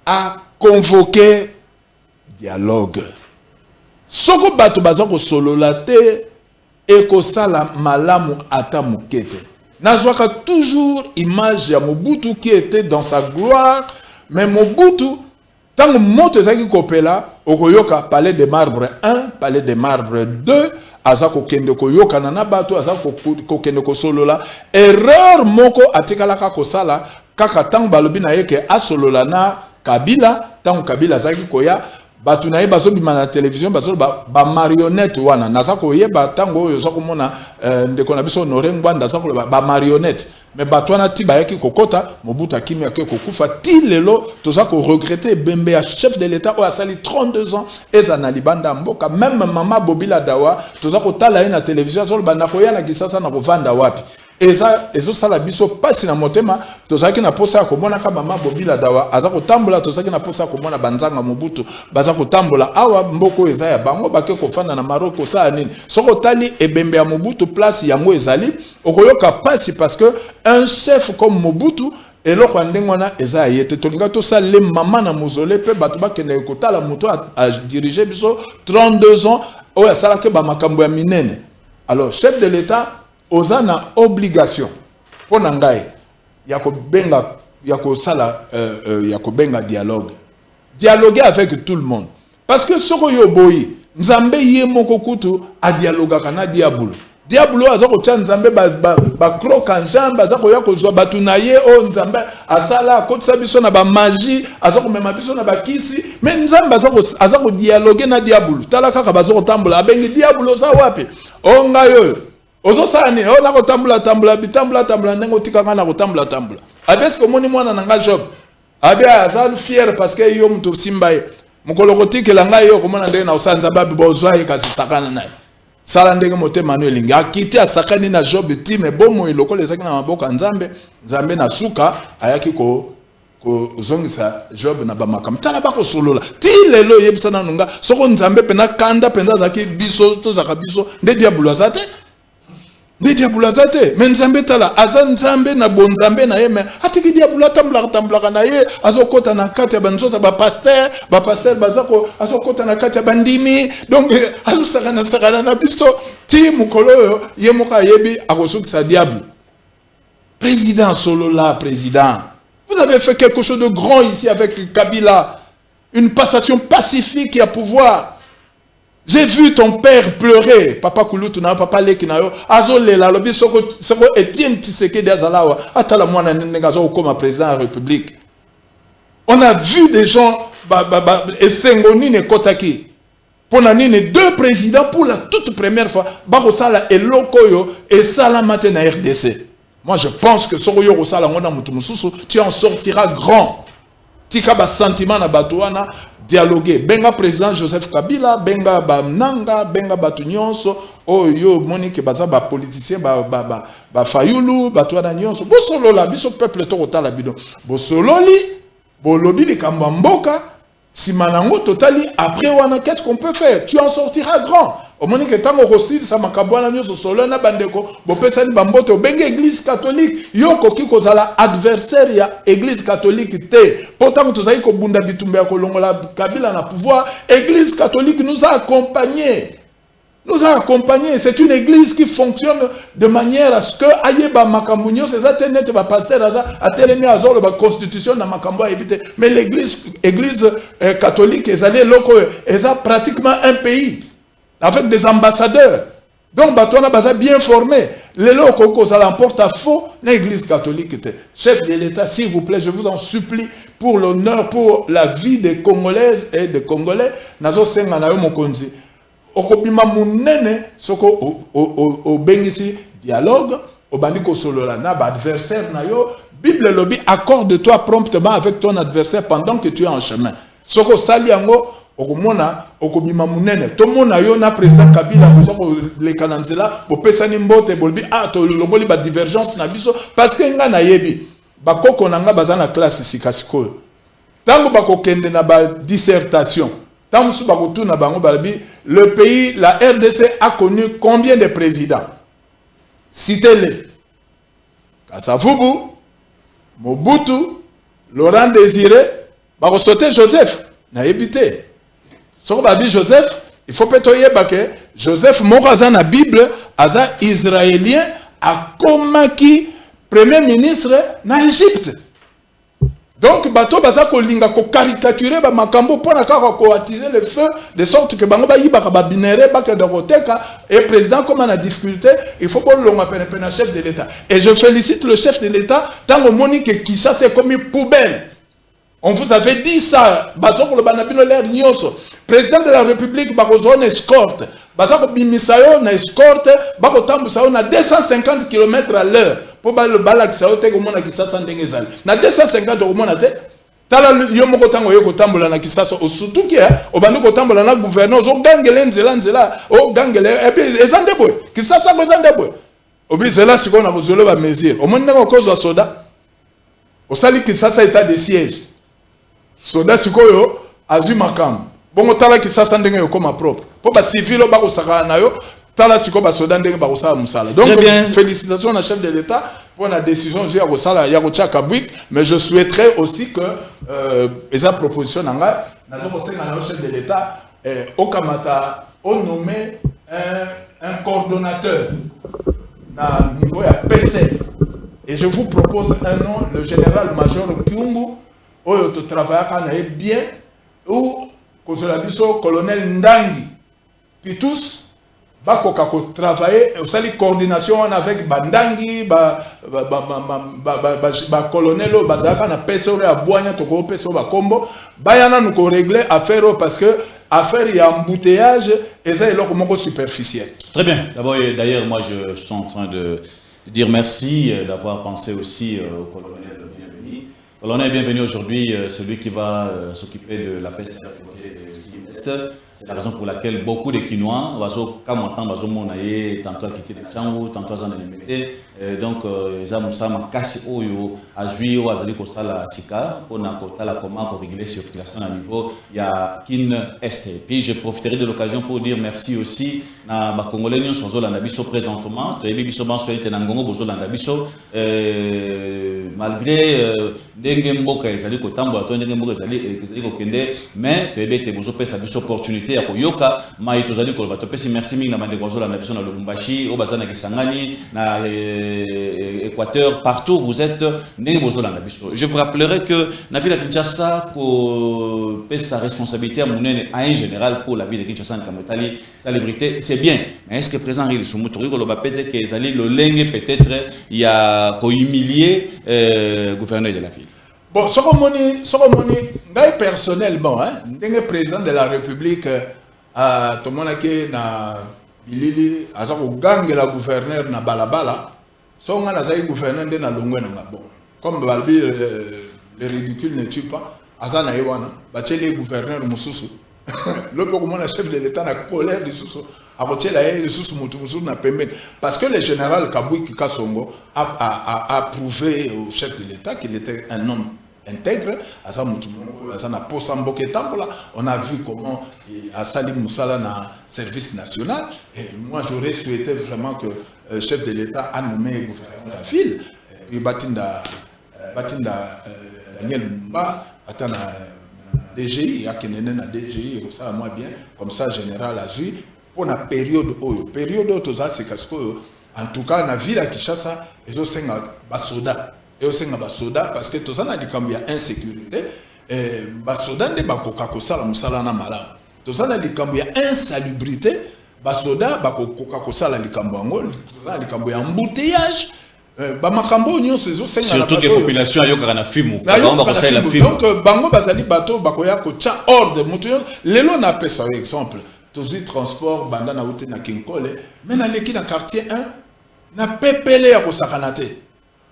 a convoqué dialogue. Soko bato bazako solo la te et ko sala malamu ata mukete. Nazwaka toujours image ya Mobutu qui était dans sa gloire, mais Mobutu, tant que moto zaki kopela, okoyoka palais de marbre 1, palais de marbre 2, azako kende koyoka nana bato, azako kende ko solola, erreur moko atikalaka kosala, kaka tang balobi na yeke asolola na Kabila, tang Kabila zaki koya, batu na ye baso bima na télévision baso ba marionnette wana nazako yeba tango oyo zako mona ndeko na biso Honoré Ngwanda zako ba marionnette mais batu wana ti bayaki kokota Mobutu akimi akiko kokufa ti lelo tozako regretter bembe ya chef de l'état o asali 32 ans ezana libanda mboka même mama Bobila Dawa tozako tala ye na télévision zolo banda koya na Kisasa na kovanda wapi ezo sala biso pasi na motema tozaki na posa ko mona ka mama Bobila Dawa azako tambola tozaki na posa ko mona banzanga Mobutu bazako tambola awa mboko eza ya bango bake ko fanda na Maroko sa nini soko tali ebembe ya Mobutu place yango ezali okoyoka pasi parce que un chef comme Mobutu eloko ndengwana eza yete tolinga to sale mama na mozole pe bato bakende ko tala moto a diriger biso 32 ans oya sala ke ba makambo ya minene alors chef de l'état Ozana obligation pour nangai yako sala yako benga dialoguer avec tout le monde parce que soko yo boyi nzambe ye moko kutu a dialoga kana diabolo azako tcha nzambe ba croque jambe azako yako zwa batuna ye o nzambe asala kotisa biso na ba magie azako mema biso na ba kisi mais nzambe azako dialoguer na diabolo tala kaka bazako tambola abengi diabolo sa wapi o ngayo ozo sani o na ko tambula nengo tikanga na ko tambula abesko moni mwana nanga job abia azal fier parce que yo mto simbaye Mokolokoti ke langa yo komona ndenge na osanza babi bozwa e kasi sakana naye. Sala ndenge mote Manuel Lingi akiti asakani na Job time bomo iloko lezaki na maboka Nzambe, Nzambe na suka ayaki ko zongisa Job na bamaka. Mtala bako solola. Ti lelo yebisa na nunga soko Nzambe pena kanda penda zaki biso to zaka biso nde diabolo azate. Nde diabolo azate. Men Nzambe tala aza Nzambe na bon Nzambe na ye me atiki diabolo tambla na ye azokota na kati ya banzota ba pasteur bazako azokota na kati ya bandimi donc azosakana na biso ti mukolo ye moka yebi akosukisa diable. Président Solola, président. Vous avez fait quelque chose de grand ici avec Kabila. Une passation pacifique et à pouvoir. J'ai vu ton père pleurer. Papa Kouloutou, papa Lekinayo. Azole la lobi soko Etienne Tshisekedi Azalawa. Atala mwana nengazo comme président de la République. On a vu des gens et Sengoni ne Kotaki. Pour deux présidents pour la toute première fois. Barosala et Lokoyo et Salamate na RDC. Moi, je pense que tu en sortiras grand. Tika ba sentiment na batouana dialoguer. Benga président Joseph Kabila, benga ba Nanga, benga batunyonso, oh yo Monique baza ba politicien ba Fayulu, batouana nyonso. Bo solo la biso peuple to kotala bidon. Bo solo li, bo lobi li kamba mboka, si manango totali après wana qu'est-ce qu'on peut faire? Tu en sortiras grand. Au moment que tango rosil sa makabwana nyoso solo na bandeko bo pesa ni bambote obenge église catholique yo koki kozala adversaire ya église catholique te pourtant tozali ko bunda bitumbe ya kolongola Kabila na pouvoir église catholique nous a accompagnés. C'est une église qui fonctionne de manière à ce que ayeba makambo nyoso ça tenete ba pasteur a telemi azolo ba constitution na makambo a éviter mais l'église catholique ezali loko eza pratiquement un pays avec des ambassadeurs. Donc, Batouana Baza bien formé. Les locaux, ça l'emporte à faux, l'église catholique était. Chef de l'État, s'il vous plaît, je vous en supplie, pour l'honneur, pour la vie des Congolaises et des Congolais, Nazo Senga na yo mokonzi. Okobima munene, soko au bengisi dialogue, au bandiko solola na ba adversaire na yo, Bible lobby, accorde-toi promptement avec ton adversaire pendant que tu es en chemin. Soko saliango, okomona okobima munene to mona yo na président Kabila bozoko le kananzela bo pesani mbote bolbi to loboli ba divergence na biso parce que nga na yebi bakoko nanga bazana classe sikasiko tango bakokende na ba dissertation tango su bakotuna bango balbi le pays la RDC a connu combien de présidents? Citez-les. Kasavubu, Mobutu, Laurent Désiré, bakosote Joseph na yebité. Sur la Bible Joseph, il faut peut-être que Joseph Moraza na Bible, aza israélien, a komaki premier ministre na Égypte. Donc, bato baza ko linga ko caricaturer ba makambo pour na ko attiser le feu de sorte que bango ba yiba ka ba binere ba ka doroteka et président comme on a difficulté, il faut qu'on l'on appelle un chef de l'État. Et je félicite le chef de l'État tant au Monique qui ça c'est comme une poubelle. On vous avait dit ça, bazo le banabino l'air nyoso. Président de la République, Barozone escorte. Bazako bimisayo na escorte, bako tambusayo na 250 km à l'heure. Pour le balak sao te komona kisasa ndenge ezali. Na 250 komona te. Tala yo moko tango yo kotambola na kisasa surtout ki obandi kotambola na gouverneur zo gangele nzela o gangele et puis ezande boy. Kisasa ko ezande boy. Obi zela siko na bozolo ba mesure. Omoni ngo kozo soda. Osali kisasa état de siège. Soda sikoyo azu makam. Bongo tala ki sasa ndenge yo koma propre. Po ba civil ba ko saka na yo, tala siko ba soda ndenge ba ko sala musala. Donc félicitations au chef de l'État pour la décision de ko sala ya ko tchaka bwik, mais je souhaiterais aussi que esa proposition nanga na zo ko senga na chef de l'État au kamata au nommer un coordonnateur na niveau ya PC. Et je vous propose un nom, le général-major Kyungu, où tu travailles bien, ou le colonel Ndangi. Puis tous, ils travailler au salut coordination avec Bandangi, colonel, Bazaka, Pesore, Aboigna, Toko, Pesore, Kombo. Bayana nous régler affaire parce que affaire il y a embouteillage et ça est là comme superficiel. Très bien. D'abord, d'ailleurs, moi je suis en train de dire merci d'avoir pensé aussi au colonel Bienvenu. Colonel, bienvenue aujourd'hui, celui qui va s'occuper de la peste de l'Est. C'est la raison pour laquelle beaucoup de Quinois, comme on entend, tantôt à quitter le Tchangou, tantôt à Zanémété, donc ils ont cassé à juillet ou à Zali Kosala Sika, pour régler la circulation à niveau, il y a Kin Est. Et puis je profiterai de l'occasion pour dire merci aussi à ma Congolais, nous sommes là présentement, malgré Dengue Mboka, Zali Kotambo, Dengue Mboka, Zali Kokende, mais tu as besoin de opportunité à Koyoka, mais tu as dit que tu as merci mille na Lubumbashi, au Bazana Kisangani, na Équateur, partout vous êtes je vous rappellerai que la ville de Kinshasa pèse sa responsabilité à un général pour la ville de Kinshasa en Kamotali, célébrité, c'est bien. Mais est-ce que présent il se peut-être il y a humilier le gouverneur de la ville? Bon, ce que personnellement, le président de la République, tout le monde qui na Bilili, a gang la gouverneur na Balabala, son gouverneur de na Longwe na bon. Comme Balbi, le ridicule ne tue pas, Azana Ewana, les gouverneurs Moussoussou. Le chef de l'État na colère de Soussou. Parce que le général Kabouy Kasongo a prouvé au chef de l'État qu'il était un homme intègre. On a vu comment à Salim Moussala na service national. Et moi j'aurais souhaité vraiment que le chef de l'État a nommé le gouverneur de la ville. Puis Batinda Daniel Mumba, DGI, à DGI, ça moi bien, comme ça général a joué. Pour la période c'est en tout cas la ville à Kinshasa ils ont basoda parce que tout ça n'a dit comme il y a insécurité basoda ne bakoka ko sala musala na mala tout ça n'a dit comme il y a insalubrité basoda bakoka ko sala likambo ngo tout ça likambo ya embouteillage surtout que la population a na film donc bango bazali bato bakoya ko cha ordre mutuyo lelo na pesa exemple tous transport banda na outé na Kinkole mais na leki na quartier 1 na pepele ya kosakanate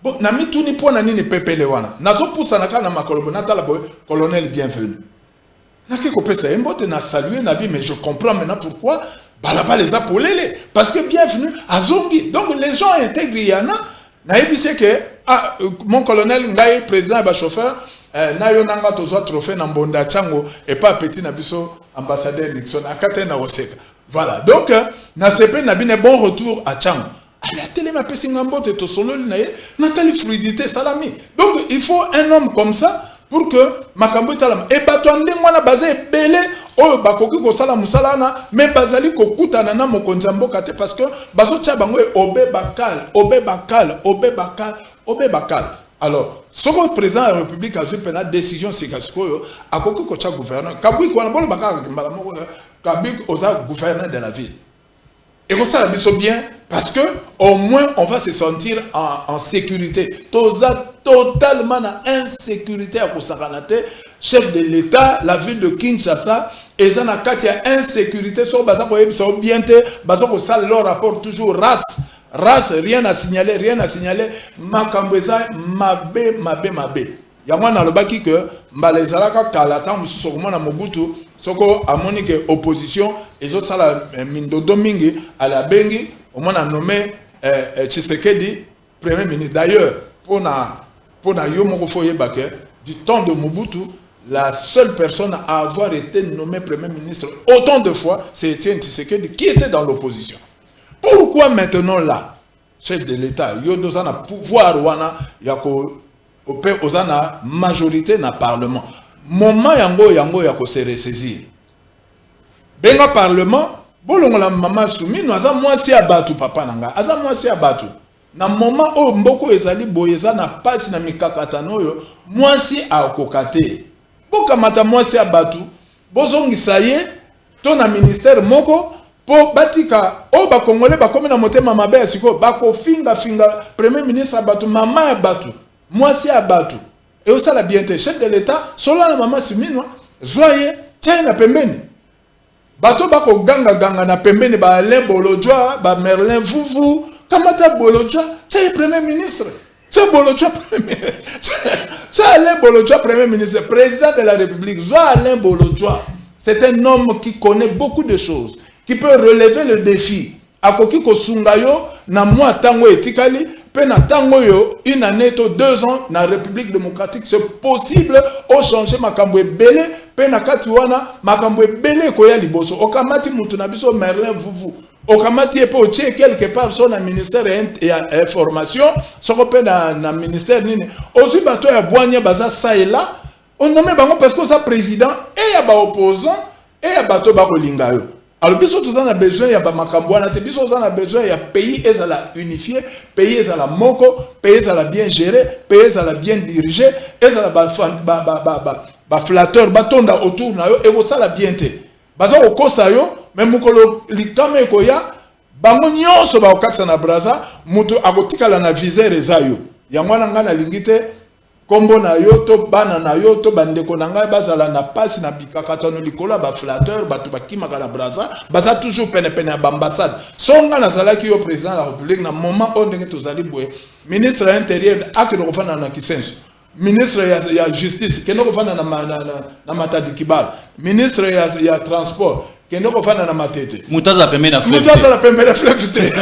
bon na mituni pona nini pepele wana nazo poussa na kana makolobo na tala boy colonel bienvenue na ki ko pesa embote na saluer na bi mais je comprends maintenant pourquoi balaba les apolele parce que bienvenue azongi donc les gens intègres yana na ebise que mon colonel ngai président ba chauffeur na yo nanga tozwa trophée na mbonda chango et pas petit na biso ambassadeur Nixon akate na oseka voilà donc na CP na bine bon retour à Chango à la télé ma pesingambo te to solo na ye natali fluidité salami donc il faut un homme comme ça pour que makambo talama et batwande ngwana bazé belé oyo bakoki ko sala musala na mais bazali ko kutana na mokonzi mboka te parce que bazo tia bango obé bakal alors ce que le président de la République a fait une décision c'est que à quoi que gouverneur Kabouy quoi bon Kabouy osa gouverneur de la ville et ça la biso bien parce que au moins on va se sentir en sécurité totalement en insécurité à Kosakanate chef de l'État la ville de Kinshasa et ça na katia insécurité sur basa ko yebisa bien te basa ko sala leur rapport toujours race, rien à signaler. Makambeza, mabe. Yamwa na lobaki que Mbalezalaka Kalatan, Sokoma na Mobutu, Soko a monique opposition, et zo sala Mindodo Mingi, à la Bengi, au moins a nommé Tshisekedi, Premier ministre. D'ailleurs, pour na Yomoko Foye Baké, du temps de Mobutu, la seule personne à avoir été nommée Premier ministre autant de fois, c'est Etienne Tshisekedi, qui était dans l'opposition. Pourquoi maintenant là, chef de l'État, Yodozana pouvoir wana yako ozana majorité na parlement. Moment yango yako se ressaisir. Benga parlement, bolongo la maman soumi no aza mwasi abatu papa nanga, aza mwasi abatu. Na moment o mboko ezali boyeza na pasi na mikakatano yo, mwasi akokate. Boka mata mwasi abatu, bozongisa ye to na ministère moko pour batika o ba congolais ba comme na motema mabe siko ba ko finga premier ministre abatu mama abatu mwasi abatu et au ça la bienté chef de l'état solo na mama siminwa joye tena pembeni bato ba ko ganga na pembeni ba Alain Bolojwa ba Merlin Vuvu kamata Bolojwa tena premier ministre C'est Bolotchoa Premier ministre, président de la République. Alain Bolotchoa, c'est un homme qui connaît beaucoup de choses, qui peut relever le défi. Akoki Kosungayo, na moi tango etikali, pe na tango yo, une année, 2 ans, na République démocratique, c'est possible, au changer makambo ebele, pe na katiwana, makambo ebele koya liboso. Okamati mutunabiso Merlin Vuvu. Okamati epo otie quelque part sur le ministère et information, sur le ministère nini. Aussi bato ya boigné baza ça et là, on nomme bango parce que ça président et ya ba opposant et ya bato ba kolinga yo. Alors biso tous on a besoin ya ba makambo na te biso on a besoin ya pays ezala unifié, pays ezala moko, pays ezala bien géré, pays ezala bien dirigé, ezala ba flatteur batonda autour na yo et ko sala bien te. Baza ko kosa yo mais mukolo likame koya bango nyonso ba okatsa na braza mutu akotikala na viseur ezayo yangwana ngana lingite kombo na yo to bana na yo to bandeko na ngai bazala na pasi na bikakatono likola ba flatteur batu bakimaka na braza baza toujours pene ya ambassade songa na salaki yo président de la République na moment on ndenge tozali boye ministre intérieur akino kofana na kisenso ministre ya justice keno kofana na Matadi Kibal ministre ya transport keno kofana na matete mutaza pembe na fleuve mutaza la pembe na fleuve te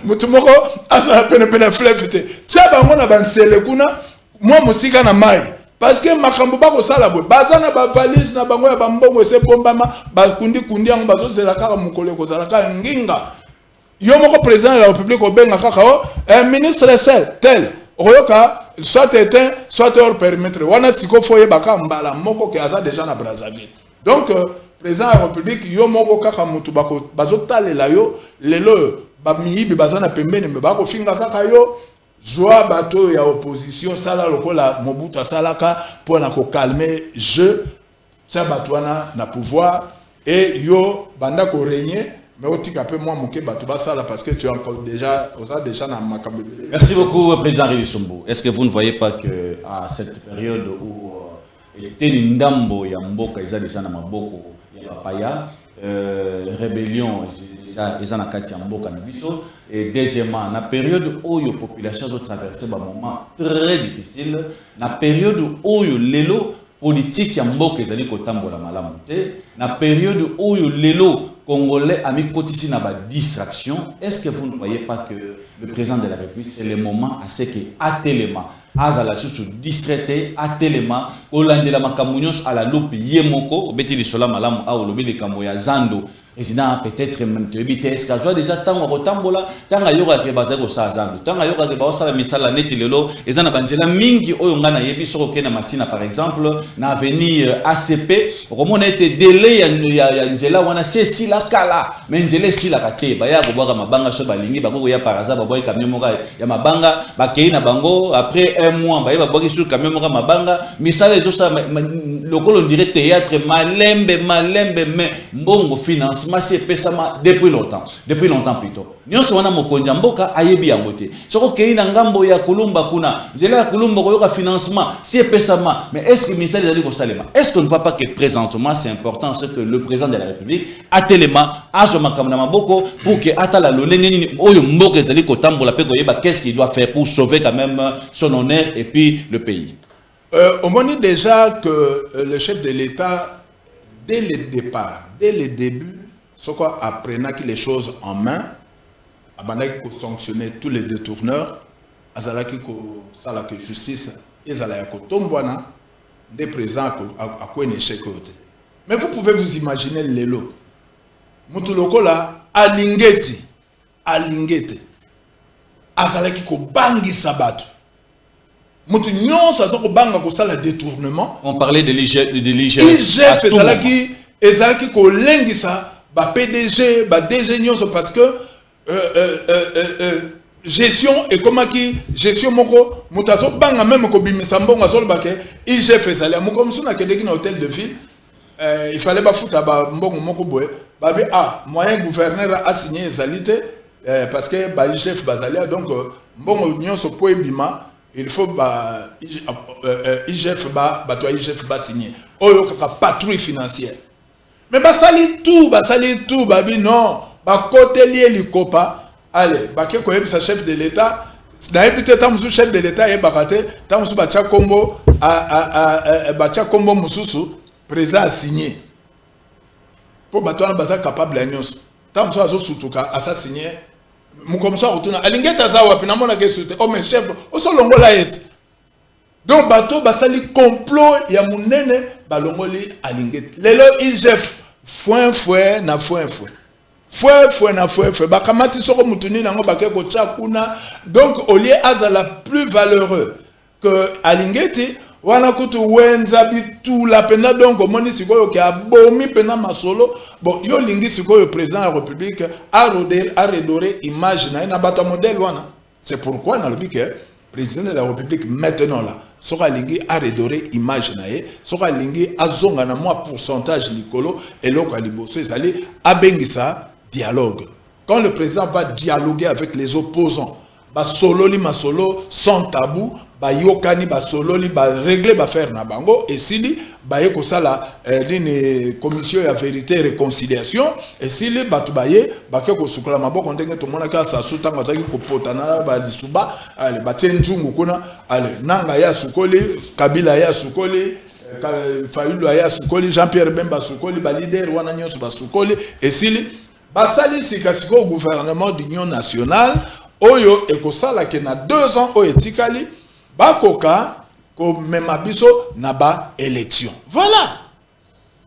mutumoko asa pembe na fleuve te tshaba ngona bansele kuna moi musika na mai parce que makambo ba ko sala boy bazana ba valise na bango ya bambongo se bombama ba kundi ang bazo zela kaka mukole ko zala ka nginga yo moko président de la République obenga kaka un ministre tel oyoka soit éteint soit hors périmètre wana siko foye baka mbala moko ke aza déjà na Brazzaville donc président de la République yo moko kaka mutu bako bazotalela yo lelo ba miyibi bazana pembeni me bako finga kaka yo joa bato ya opposition sala lokola Mobutu asalaka pour na ko calmer jeu ça batwana na pouvoir et yo banda ko régner mais otika peu moi moké bato basala parce que tu as encore déjà na makambe. Merci beaucoup président Rivisombo. Est-ce que vous ne voyez pas que à cette période où il était une ndambo ya mboka isa déjà na maboko ya paya rébellion déjà na kati ya mboka na biso et deuxièmement na période où la population a traversé un moment très difficile na période où lelo politique ya mboka ezali kotambola malamu te na période où lelo Congolais a mis côté na ba distraction. Est-ce que vous ne voyez pas que le président de la République c'est le moment à ce que atelema azala sous distraité atelema olandela makamunios à la loupe yemoko beti li sola malamu a olobeli kambo ya zando président peut-être même te bité est-ce que joie déjà tango rotambola tanga yoka ke bazako sa zando tanga yoka ke ba sala misala neti lelo ezana banzela mingi oyo ngana yebi soko kena masina par exemple na avenir ACP romona était délai ya nzela wana c'est si la kala mais nzela si la kate ba ya ko bwaka mabanga so balingi ba ko ya paraza ba boy camion moka ya mabanga ba kei na bango après un mois ba bwaki sur camion moka mabanga misala ezo sa lokolo dirait théâtre malembe mais mbongo finance c'est pesama depuis longtemps plutôt. Nous sommes en mokonja mboka ayebi yangote. Soko keina ngambo ya kulumba kuna. Zela ya kulumba koyoka financement, c'est pesama. Mais est-ce que le ministère des Alliés Salema, est-ce qu'on ne voit pas que présentement c'est important ce que le président de la République a tellement azoma kamna maboko pour que atala lolengeni oyo mboka ezali kotambola pe koyeba qu'est-ce qu'il doit faire pour sauver quand même son honneur et puis le pays. On m'a dit déjà que le chef de l'État dès le départ, dès le début ce qu'on apprenait que les choses en main, abandonné pour sanctionner tous les détourneurs, azalaki ko sala que justice, ezala ko tombwana, des présidents à quoi un échec côté. Mais vous pouvez vous imaginer lelo. Mutuloko là, alingeti, azalaki ko bangi sabato. Mutu nyonso azako banga ko sala détournement. On parlait de l'IGF. IGF ezalaki ko lengisa. Ba PDG, ba DG nyonso parce que gestion et comment qui gestion moko mutazo banga même ko bimisa mbongo azolo bake IGF ezali moko musuna kedeki na hôtel de ville il fallait ba futa ba mbongo moko boye ba bi moyen gouverneur a signé ezalité parce que ba IGF bazalia donc mbongo nyonso po ebima il faut ba IGF ba to IGF ba signé oyo kaka patrouille financière. Mais basali tout, babi non, ba côté lié li copa, allez, ba ke ko sa chef de l'État, nayebi te ta mususu chef de l'état yebaka te ta mususu batia kombo batia kombo mususu président a signé po bato wana baza capable ya nyonso ta mususu azosutuka asa signé mukomusu akotuna alingeti aza wapi namonaka esu te mais chef osolongola ye te donc bato basali complot ya munene balongoli alingeti lelo igef foin na foin na foin bakamati soko mutuni nango bake ko kuna donc au lieu azala plus valeureux que alingeti wana kutu wenza bitu la pena donc moni sikoyo ke abomi pena masolo bon yo lingi sikoyo président de la république a redoré image na bato modèle wana c'est pourquoi na lobi que président de la république maintenant là soka lingi a redoré image na ye soka lingi azonga na moi pourcentage likolo eloko aliboso ezali abengisa dialogue. Quand le président va dialoguer avec les opposants, ba solo li masolo sans tabou, ba yokani ba solo li ba régler ba faire na bango et sili ba yeko sala une commission ya vérité et réconciliation et sili batu baye ba ke ko sukula maboko ndenge to mona ka sa suta ngazaki ko potana ba disuba ale ba tenzungu kuna ale nanga ya sukoli Kabila ya sukoli Fayulu ya sukoli Jean-Pierre Bemba sukoli ba leader wana nyonso ba sukoli et sili basali sikasiko au gouvernement d'union nationale oyo ekosala ke na 2 ans o etikali bakoka ko memabiso na ba élection voilà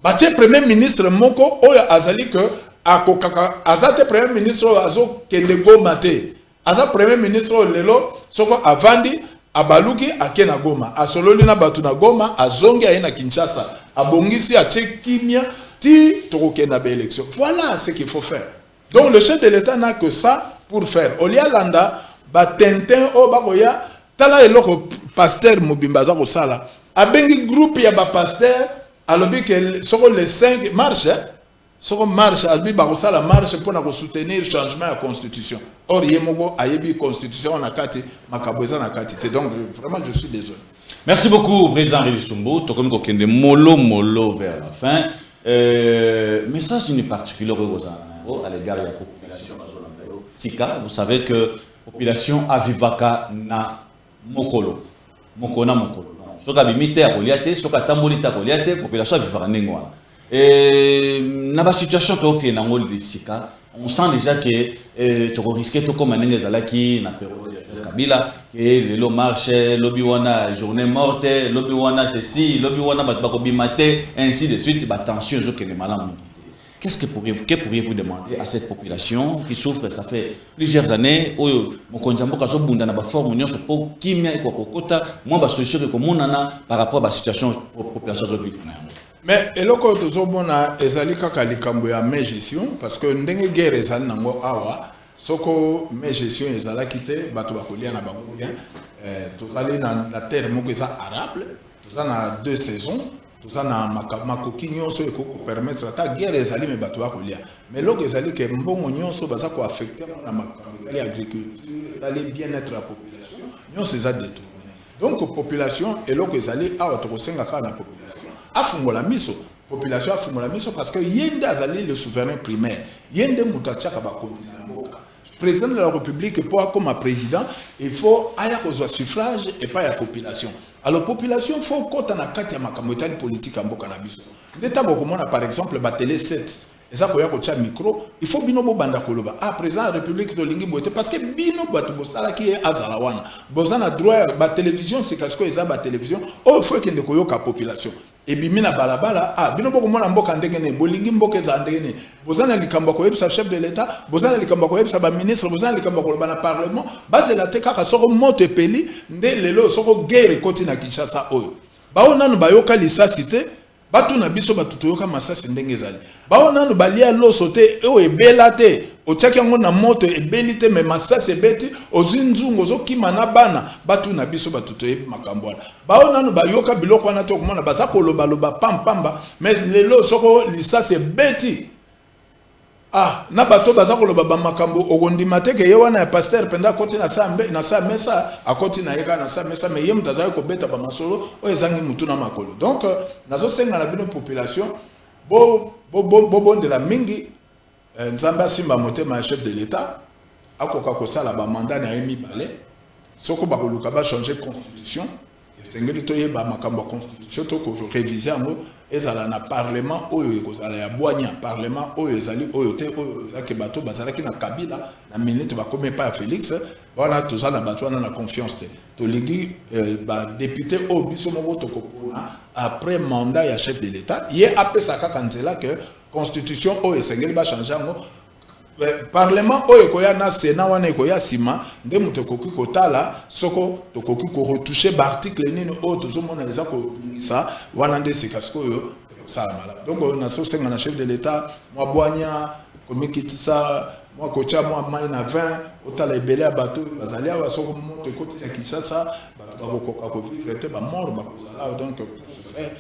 batie premier ministre moko oyo azali que akokaka azate premier ministre azo kende Goma te aza premier ministre lelo soko avandi abaluki akena Goma asololi na batu na Goma azongi ayena Kinshasa abongisi atie kimia ti tokokena ba élection. Voilà ce qu'il faut faire. Donc le chef de l'État n'a que ça pour faire. Olia landa ba Tintin o bakoya tala eloko pasteur Mobimba za ko sala. Abengi groupe ya ba pasteur alobi que soko les 5 marche soko marche albi ba ko sala marche pour na ko soutenir changement à constitution. Or yemoko ayebi constitution na kati makabweza na kati. Donc vraiment je suis désolé. Merci beaucoup président Rivisumbu. Tokomi ko kende molo vers la fin. Message d'une particulière à l'égard de la population. Sika, vous savez que la population a vivaka na mokolo. Mokona mokolo. Soka bimite a goliate, soka tambolita goliate, population a vivaka nengwa. Et dans la situation qui est dans le Sika, on sent déjà que tu risques de comme un Zalaki, na période de Kabila, que le marché, lobby wana journée morte, lobby wana ceci, lobby wana batbakobi maté, ainsi de suite, attention que les malades. Qu'est-ce que pourriez-vous demander à cette population qui souffre, ça fait plusieurs années, où mon conjambo kazo bunda na ba forme union pour kimia ko kokota, moi ba solution que comme par rapport à la situation population de vie. Mais eloko tozomona ezali kaka likambo ya gestion parce que ndenge guerre ezali nango awa soko gestion ezala kite bato bakolia na bango bien tozali na terre moko eza arable tozana 2 saisons tozana makoki nyonso eko ko permettre ta guerre ezali me bato bakolia mais loko ezali ke mbongo nyonso baza ko affecter na makambo ya agriculture d'aller bien-être la population nyonso eza détourné donc population eloko ezali awa tokosenga ka na population afungola miso population afungola miso parce que yende azali le souverain primaire yende mutachaka ba continent mboka président de la république pour comme président il faut aya kozwa suffrage et pas la population alors population faut kota na kati ya makambo etali politique mboka na biso ndeta bokomona par exemple ba télé 7 eza koya ko cha micro il faut bino bo banda koloba président de la république to lingi bote parce que bino bato bosala ki azala wana bozana droit ba télévision c'est parce que eza ba télévision il faut que ndeko yoka population et bimina balabala bino boko mona mboka ndenge ne bolingi mboka za ndenge ne bozana likambo ko yebisa chef de l'état bozana likambo ko yebisa ba ministre bozana likambo ko ba na parlement base la teka ka soko moto peli nde lelo soko guerre koti na Kinshasa oyo baona no bayoka lisasi te batu na biso batu toyoka masasi ndenge zali baona no balia loso te o ebela te otiaki yango na moto ebeli te me masasi ebeti ozinzungu ozokima na bana batu na biso batu toyebi makambo wana baona no bayoka biloko wana to komona baza koloba pampamba mais lelo soko lisasi ebeti na bato baza koloba ba makambo okondima te ke ye wana ya pasteur penda koti na sa mesa akoti na yeka na sa mesa mais ye mutaza ko beta ba masolo o ezangi mutu na makolo donc nazo senga na bino population bo de la mingi nzamba simba motema chef de l'état akoka ko sala ba mandat na emi balé ce que Bakoluka va changer constitution, Sengeli toye ba makambo constitution to ko réviser ngo ezala na parlement oyo ekozala ya boanya parlement oyo ezali oyo te oyo zake bato bazalaki na Kabila na minute ba comme pas Félix voilà tout ça na bato na confiance te to ligi ba député o biso moko to kopona après mandat ya chef de l'état ye apesa kaka nzela que constitution oyo Sengeli ba changer ngo Parlement oyo koya na Sénat wana koya sima nde muto koki kotala soko to koki ko retoucher ba article nini o to zomona eza ko ça wana nde sikasko yo sala mala donc on a so senga na chef de l'état moi boanya komikitisa moi kocha moi mai na 20 otala ebele bato bazali awa soko moto koti ya Kinshasa bato ba koka ko vivre te ba mort ba kozala donc pour se faire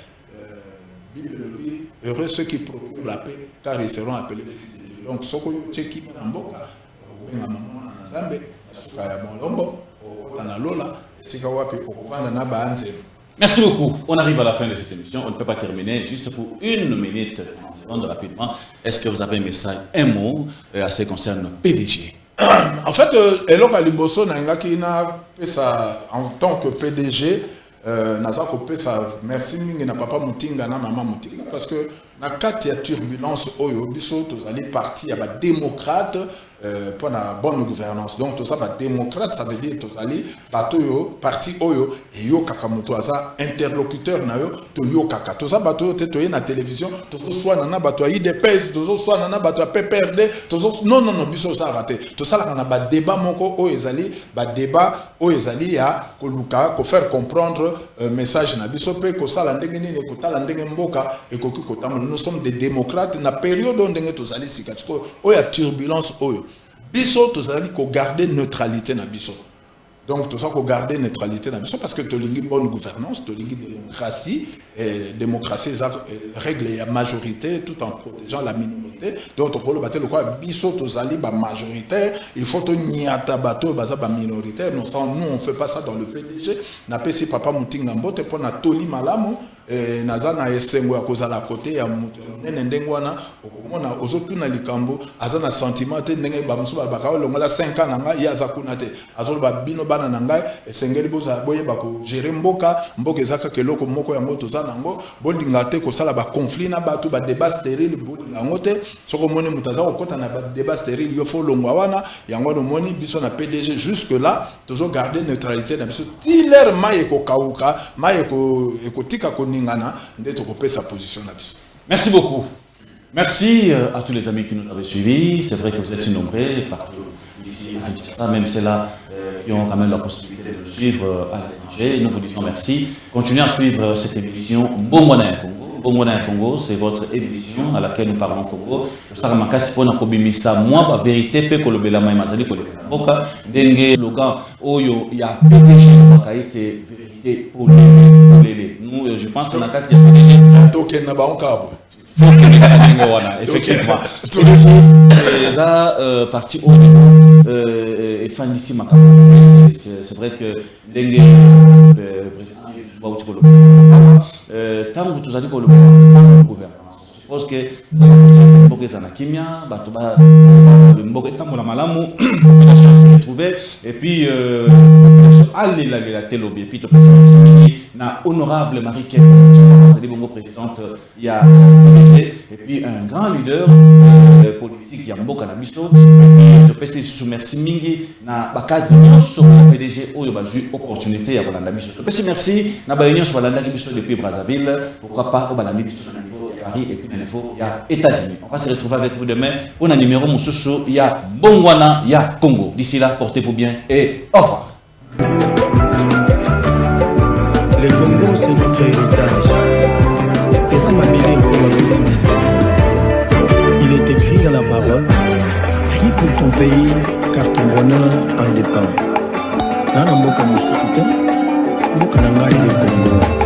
Bible le dit heureux ceux qui procurent la paix car ils seront appelés fils de Dieu. Donc ce que tu as dans boka benga mama nzambe asuka ya bolombo otana lola sika wapi okufana na baanze. Merci beaucoup. On arrive à la fin de cette émission. On ne peut pas terminer juste pour une minute, une seconde rapidement. Est-ce que vous avez un message, un mot à ce qui concerne PDG? En fait, Elok Aliboso Nangaki na pesa en tant que PDG. Nazako pesa merci mingi na papa Mutinga na maman Mutinga parce que na kati ya turbulence oyo biso tozali parti ya ba démocrate pour la bonne gouvernance donc tout ça ba démocrate ça veut dire tozali bato yo parti oyo et yo kaka moto aza interlocuteur na yo to yo kaka tout ça bato te toye na télévision to soit na bato ya IDPS to soit na bato ya PPRD to non biso ça raté tout ça na ba débat moko oyo ezali ba débat oyo ezali ya koluka ko faire comprendre message na biso pe ko sala ndenge nini ko tala ndenge mboka et ko kotamona nous sommes des démocrates na période ndenge tozali sikatiko oyo ya turbulence oyo biso tozali ko garder neutralité na biso donc tout ça ko garder neutralité na biso parce que tolingi bonne gouvernance tolingi démocratie règle la majorité tout en protégeant la minorité donc pour le battre le quoi biso tozali ba majoritaire il faut to niata bato baza ba minoritaire nous on fait pas ça dans le PDG na pesi papa Mutinga mbote pour na toli malamu nazana esengo ya kozala côté ya mutu nene ndengwana okomona ozotuna likambo azana sentiment te ndenge ba musu ba ka longola 5 ans nanga ya zakuna te azolo ba bino bana nanga esengeli boza boye ba ko gérer mboka ezaka keloko moko ya moto zana ngo bolinga te ko sala ba conflit na bato ba débat stérile bolinga ngote soko moni mutaza okota na ba débat stérile yo fo longwa wana yango no moni biso na PDG jusque là toujours garder neutralité na biso tiler maye ko kauka maye ko ekotika ko merci beaucoup. Merci à tous les amis qui nous avaient suivis. C'est vrai que vous êtes si nombreux partout ici à Kinshasa, même ceux-là qui ont quand même la possibilité de nous suivre à l'étranger. Nous vous disons merci. Continuez à suivre cette émission Mbongwana Congo. Mbongwana Congo, c'est votre émission à laquelle nous parlons Congo. Saramakasi pona kobimisa moi ba vérité pe kolobela mai mazali kolobela boka ndenge slogan oyo ya PDG ba été vérité pour les nous je pense na kati ya PDG token na ba onkabo effectivement les parti au et fan ici c'est vrai que ndenge président tant que tous allez pour le gouvernement je suppose que beaucoup de kimia batoba beaucoup de temps pour la malamu population s'est retrouvée et puis aller la télobi et puis tu passes na honorable Marie-Kette c'est bongo présidente il y a et puis un grand leader politique ya mboka na biso et puis tu passes sous merci mingi na ba cadre nyonso PDG oyo ba jouer opportunité ya balanda biso tu passes merci na ba nyonso balanda biso depuis Brazzaville pourquoi pas au balanda biso na niveau Paris et puis na niveau ya États-Unis on va se retrouver avec vous demain pour un numéro mususu ya Mbongwana ya Congo d'ici là portez-vous bien et au revoir. Le Congo, c'est notre héritage. Il est écrit dans la parole: prie pour ton pays, car ton bonheur en dépend. Nana mboka mususu te, mboka na ngai le Congo.